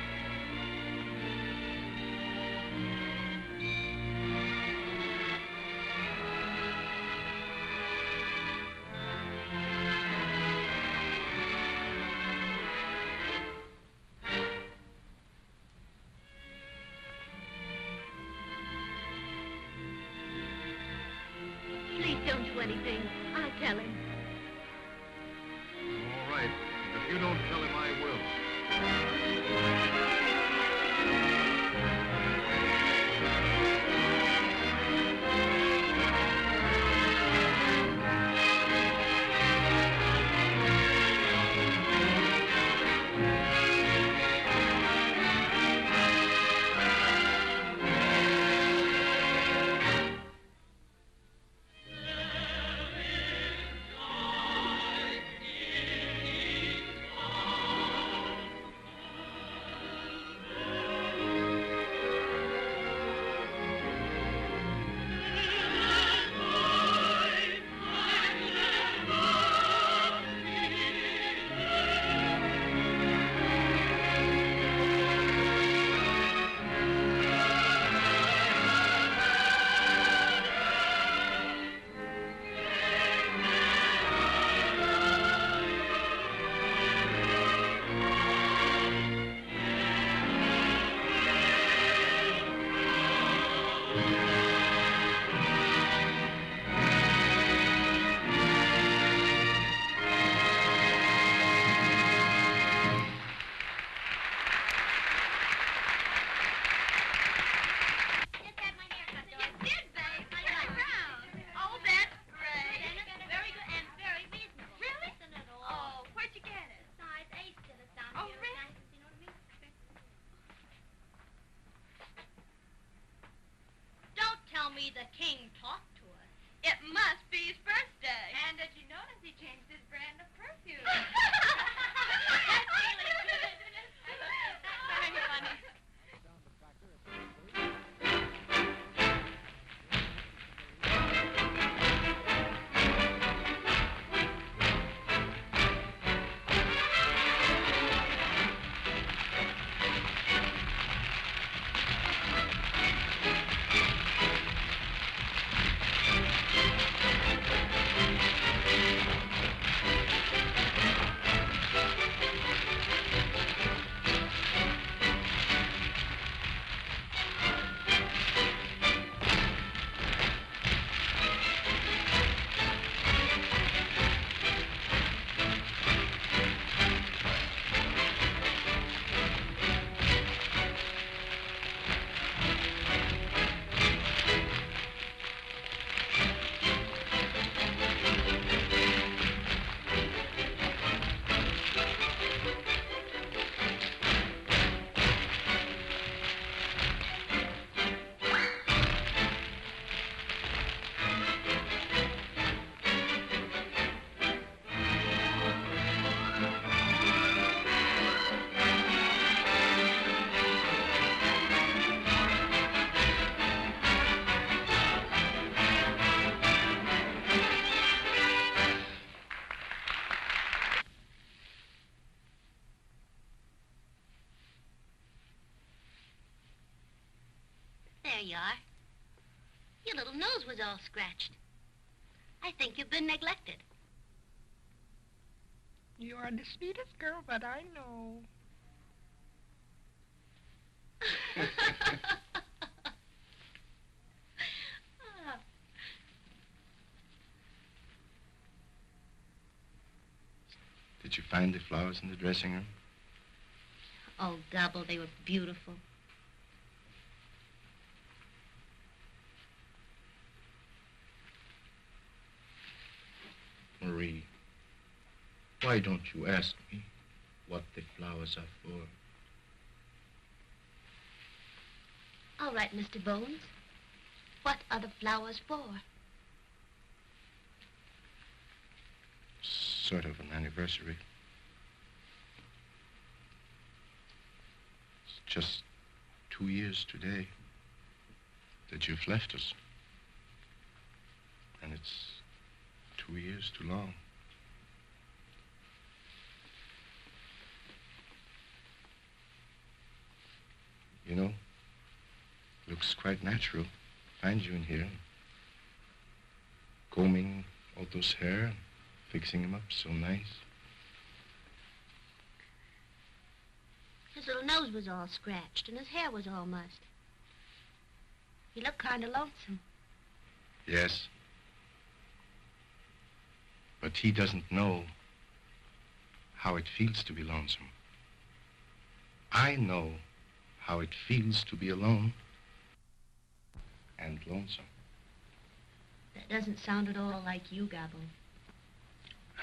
A: Please don't do anything. I'll tell him.
J: All right. If you don't tell him, I will.
F: The king talked to us. It must be his birthday. And did you notice he changed his brand of perfume? That's really good. That's very funny.
A: you are. Your little nose was all scratched. I think you've been neglected.
I: You are the sweetest girl that I know.
L: Did you find the flowers in the dressing room?
A: Oh, Gabbo, they were beautiful.
L: Marie, why don't you ask me what the flowers are for?
A: All right, Mr. Bones. What are the flowers for?
L: Sort of an anniversary. It's just 2 years today that you've left us. And it's 2 years too long. You know, looks quite natural. Find you in here, combing Otto's hair and fixing him up so nice.
A: His little nose was all scratched and his hair was all mussed. He looked kind of lonesome.
L: Yes. But he doesn't know how it feels to be lonesome. I know how it feels to be alone and lonesome.
A: That doesn't sound at all like you, Gabbo.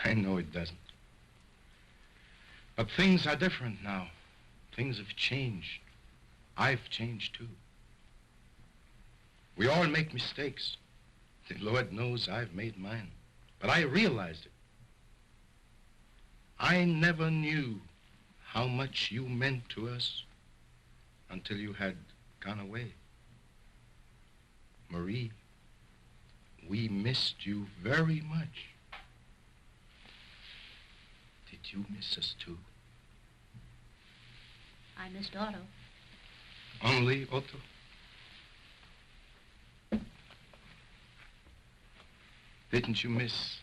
L: I know it doesn't. But things are different now. Things have changed. I've changed too. We all make mistakes. The Lord knows I've made mine. But I realized it. I never knew how much you meant to us until you had gone away. Marie, we missed you very much. Did you miss us too?
A: I missed Otto.
L: Only Otto? Didn't you miss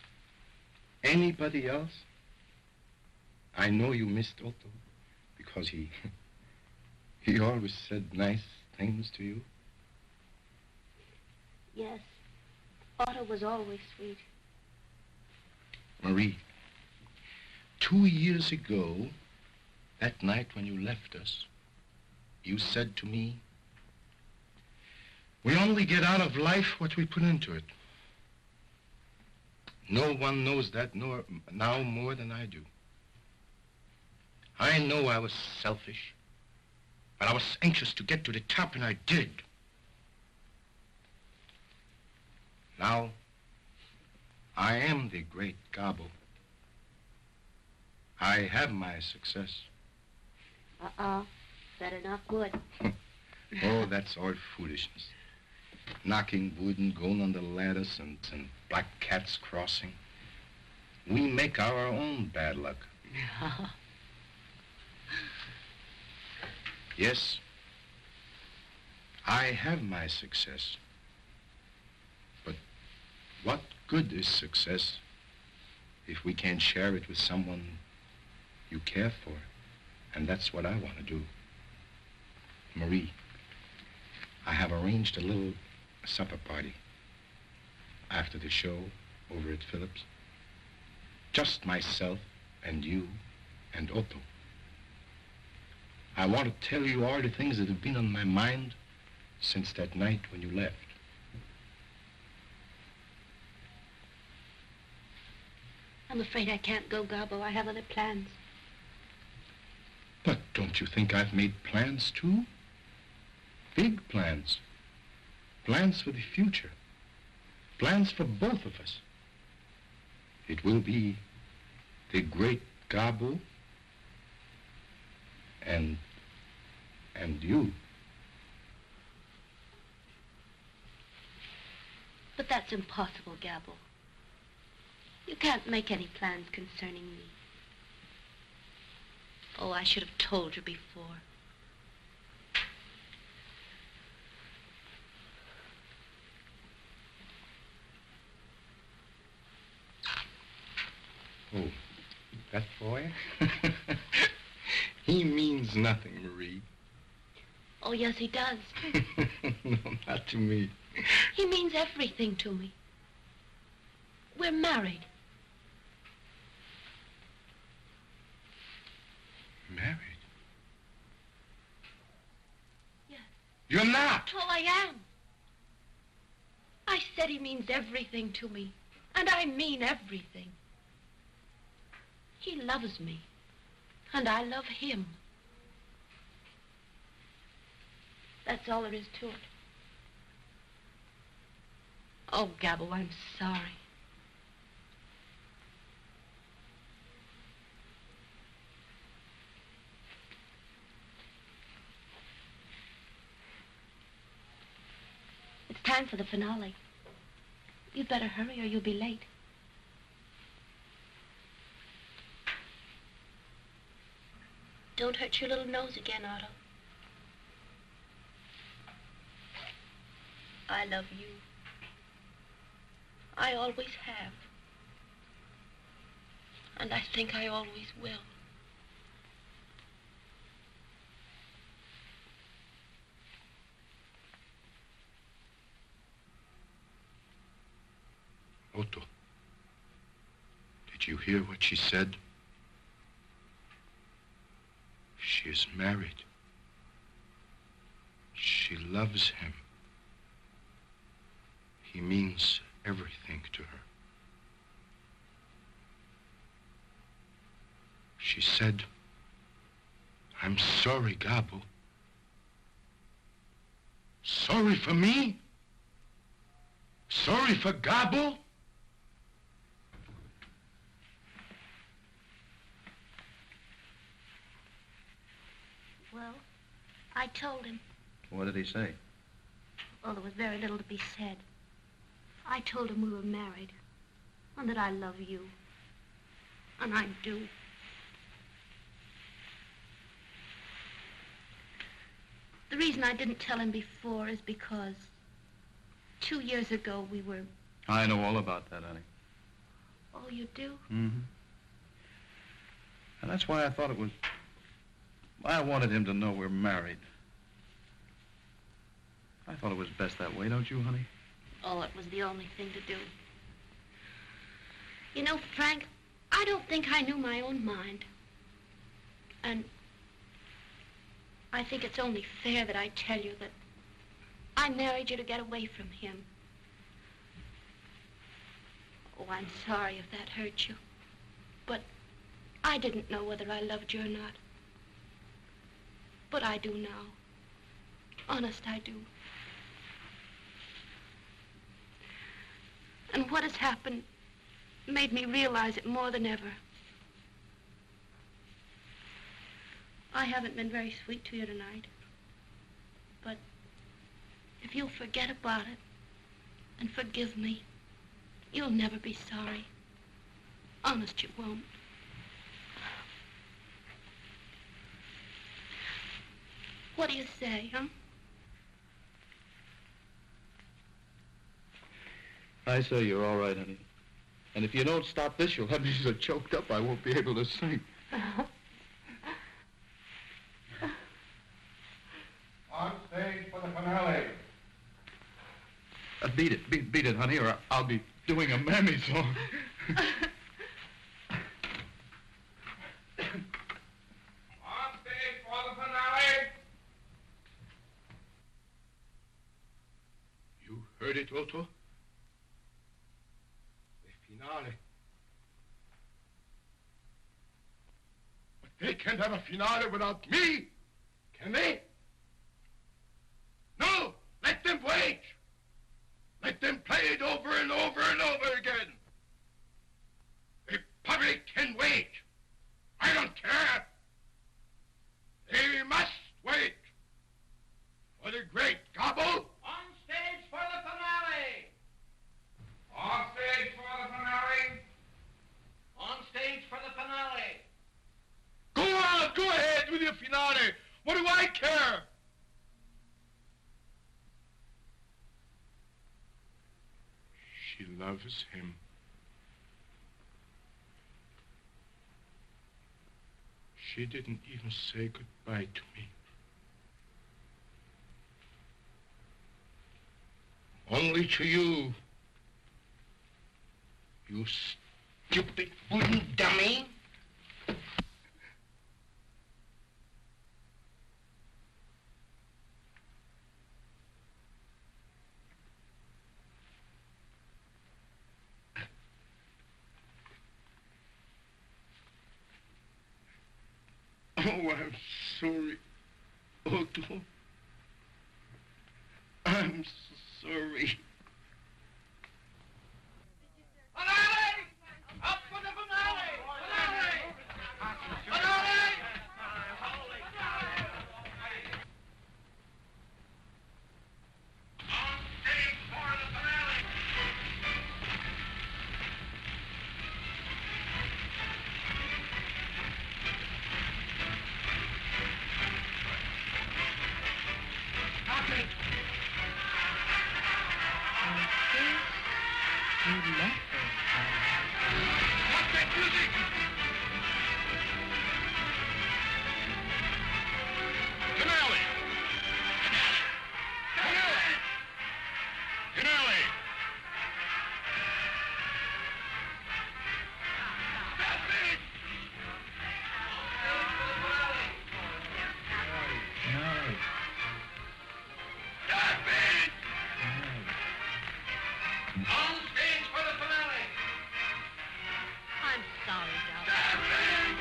L: anybody else? I know you missed Otto because he always said nice things to you.
A: Yes. Otto was always sweet.
L: Marie, 2 years ago, that night when you left us, you said to me, we only get out of life what we put into it. No one knows that now more than I do. I know I was selfish, but I was anxious to get to the top, and I did. Now, I am the great Gabbo. I have my success.
A: Better not good.
L: Oh, that's all foolishness. Knocking wood and going on the ladders and black cats crossing. We make our own bad luck. Yes, I have my success. But what good is success if we can't share it with someone you care for? And that's what I want to do. Marie, I have arranged a little supper party after the show over at Phillips. Just myself and you and Otto. I want to tell you all the things that have been on my mind since that night when you left.
A: I'm afraid I can't go, Gabbo. I have other plans.
L: But don't you think I've made plans too? Big plans. Plans for the future. Plans for both of us. It will be the great Gabbo and you.
A: But that's impossible, Gabbo. You can't make any plans concerning me. Oh, I should have told you before.
B: Who? That boy?
L: He means nothing, Marie.
A: Oh, yes, he does.
L: No, not to me.
A: He means everything to me. We're married.
L: Married?
A: Yes.
L: You're not!
A: Oh, I am. I said he means everything to me. And I mean everything. He loves me. And I love him. That's all there is to it. Oh, Gabbo, I'm sorry. It's time for the finale. You'd better hurry or you'll be late. Don't hurt your little nose again, Otto. I love you. I always have. And I think I always will.
L: Otto, did you hear what she said? She is married. She loves him. He means everything to her. She said, I'm sorry, Gabbo. Sorry for me? Sorry for Gabbo?
A: Well, I told him.
G: What did he say?
A: Well, there was very little to be said. I told him we were married, and that I love you. And I do. The reason I didn't tell him before is because 2 years ago we were...
G: I know all about that, honey.
A: Oh, you do?
G: Mm-hmm. And that's why I thought it was... I wanted him to know we're married. I thought it was best that way, don't you, honey?
A: Oh, it was the only thing to do. You know, Frank, I don't think I knew my own mind. And I think it's only fair that I tell you that I married you to get away from him. Oh, I'm sorry if that hurt you. But I didn't know whether I loved you or not. But I do now. Honest, I do. And what has happened made me realize it more than ever. I haven't been very sweet to you tonight. But if you'll forget about it and forgive me, you'll never be sorry. Honest, you won't. What do you say, huh?
G: I say you're all right, honey. And if you don't stop this, you'll have me so choked up I won't be able to sing.
B: On stage for the finale.
G: Beat it, honey, or I'll be doing a mammy song.
B: On stage for the finale.
L: You heard it, Otto?
B: The finale. But they can't have a finale without me, can they? No! Let them wait! Let them play it over and over and over again! The public can wait! I don't care! They must wait! For the great Gabbo!
D: On stage for the finale!
B: On stage for the finale!
D: On stage for the finale!
B: Go on! Go ahead with your finale! What do I care?
L: She loves him.
B: She didn't even say goodbye to me. Only to you. You stupid wooden dummy. Oh, I'm sorry, Otto. I'm so sorry.
K: Up for the finale! Finale! On stage for the finale! Stop it! What's that music?
B: Finale! Finale! Finale!
K: Stop it! Stop it! On stage for the finale!
A: I'm sorry, darling.
K: Stop it!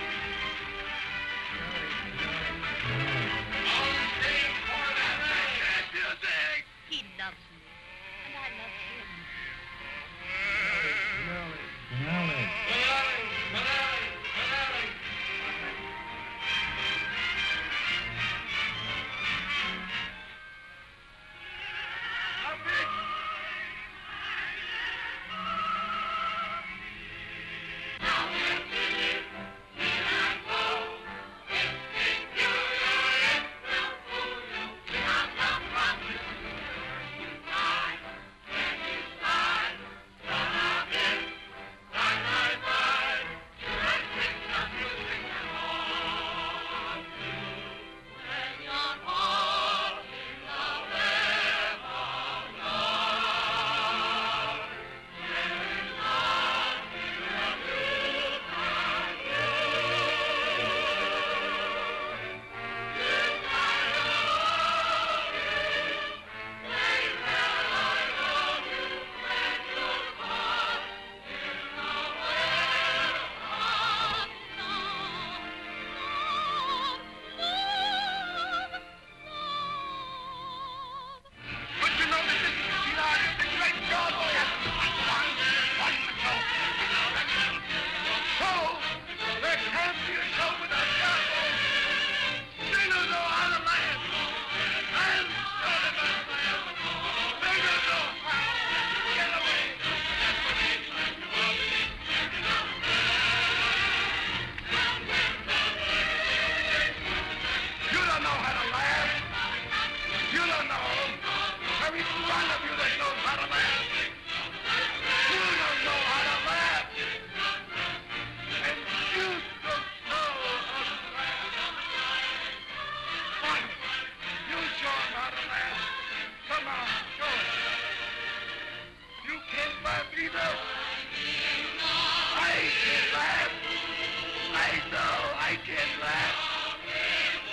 K: On stage for the finale! Music!
A: He loves me, and I love him.
K: Finale! Finale! Finale! Stop it! But you know that this is the great Gabbo. So, there can't be a show without Gabbo. Singers are out of land. And started out of land. Singers are get away. You don't know how to laugh. You don't know. There is one of you that knows how to laugh. You don't know how to laugh. And you don't know how to laugh. Fine. You show them how to laugh. Come on, show it. You can't laugh either. I can laugh. I know I can laugh.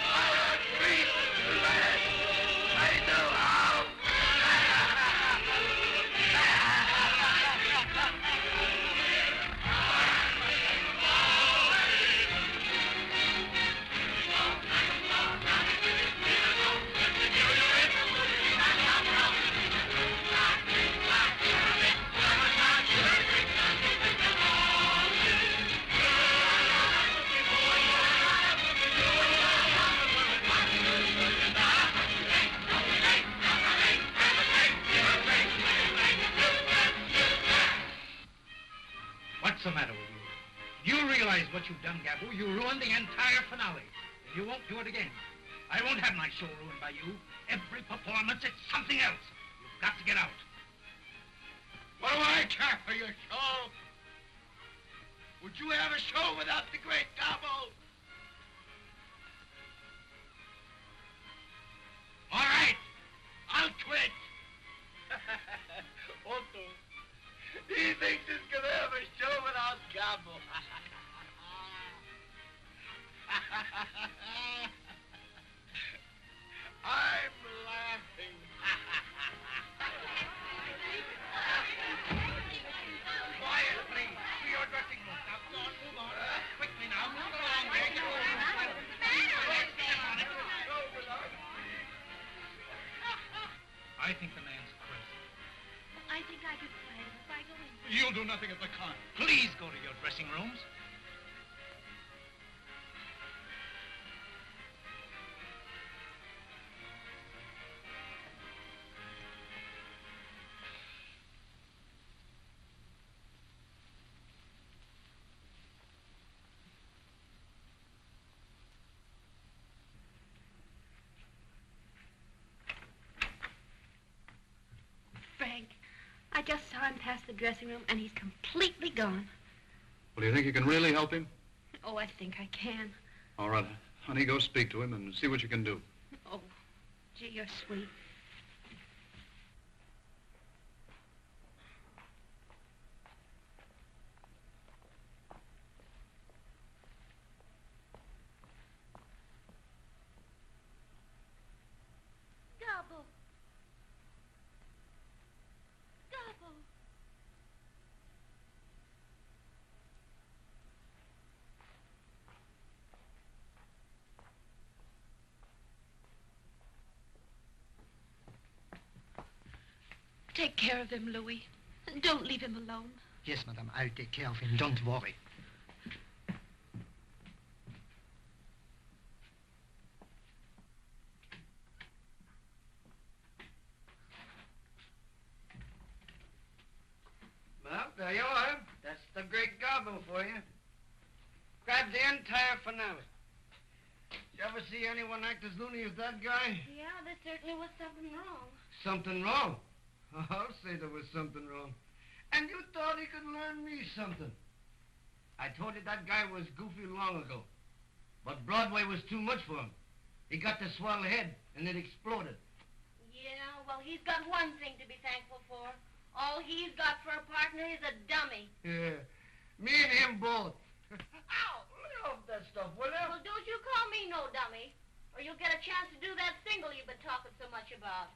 K: I agree to laugh. I know how.
C: What's the matter with you? Do you realize what you've done, Gabbo? You ruined the entire finale. And you won't do it again. I won't have my show ruined by you. Every performance, it's something else. You've got to get out.
E: What do I care for your show? Would you have a show without the great Gabbo? quits. Otto, he thinks he's going to have a show without Gabbo. I'm laughing. Quiet, please. To your dressing room. Now, go on, move on. Quickly now. Move along there. Get over.
J: I think the man's crazy.
F: I think I could play if I go in.
J: You'll do nothing of the kind. Please go to your dressing rooms.
F: Frank, I just saw him pass the dressing room, and he's completely gone.
M: Well, do you think you can really help him?
F: Oh, I think I can.
M: All right, honey, go speak to him and see what you can do.
F: Oh, gee, you're sweet.
A: Gabbo. Gabbo.
F: Take care of him, Louis. And don't leave him alone.
I: Yes, madame, I'll take care of him. Don't worry.
E: Well, there you are. That's the great Gabbo for you. Grab the entire finale. Did you ever see anyone act as loony as that guy?
F: Yeah, there certainly was something wrong.
E: Something wrong? I'll say there was something wrong. And you thought he could learn me something. I told you that guy was goofy long ago. But Broadway was too much for him. He got the swell head, and it exploded.
A: Yeah, well, he's got one thing to be thankful for. All he's got for a partner is a dummy.
E: Yeah, me and him both. Ow, lay off that stuff, will you?
A: Well, don't you call me no dummy, or you'll get a chance to do that single you've been talking so much about.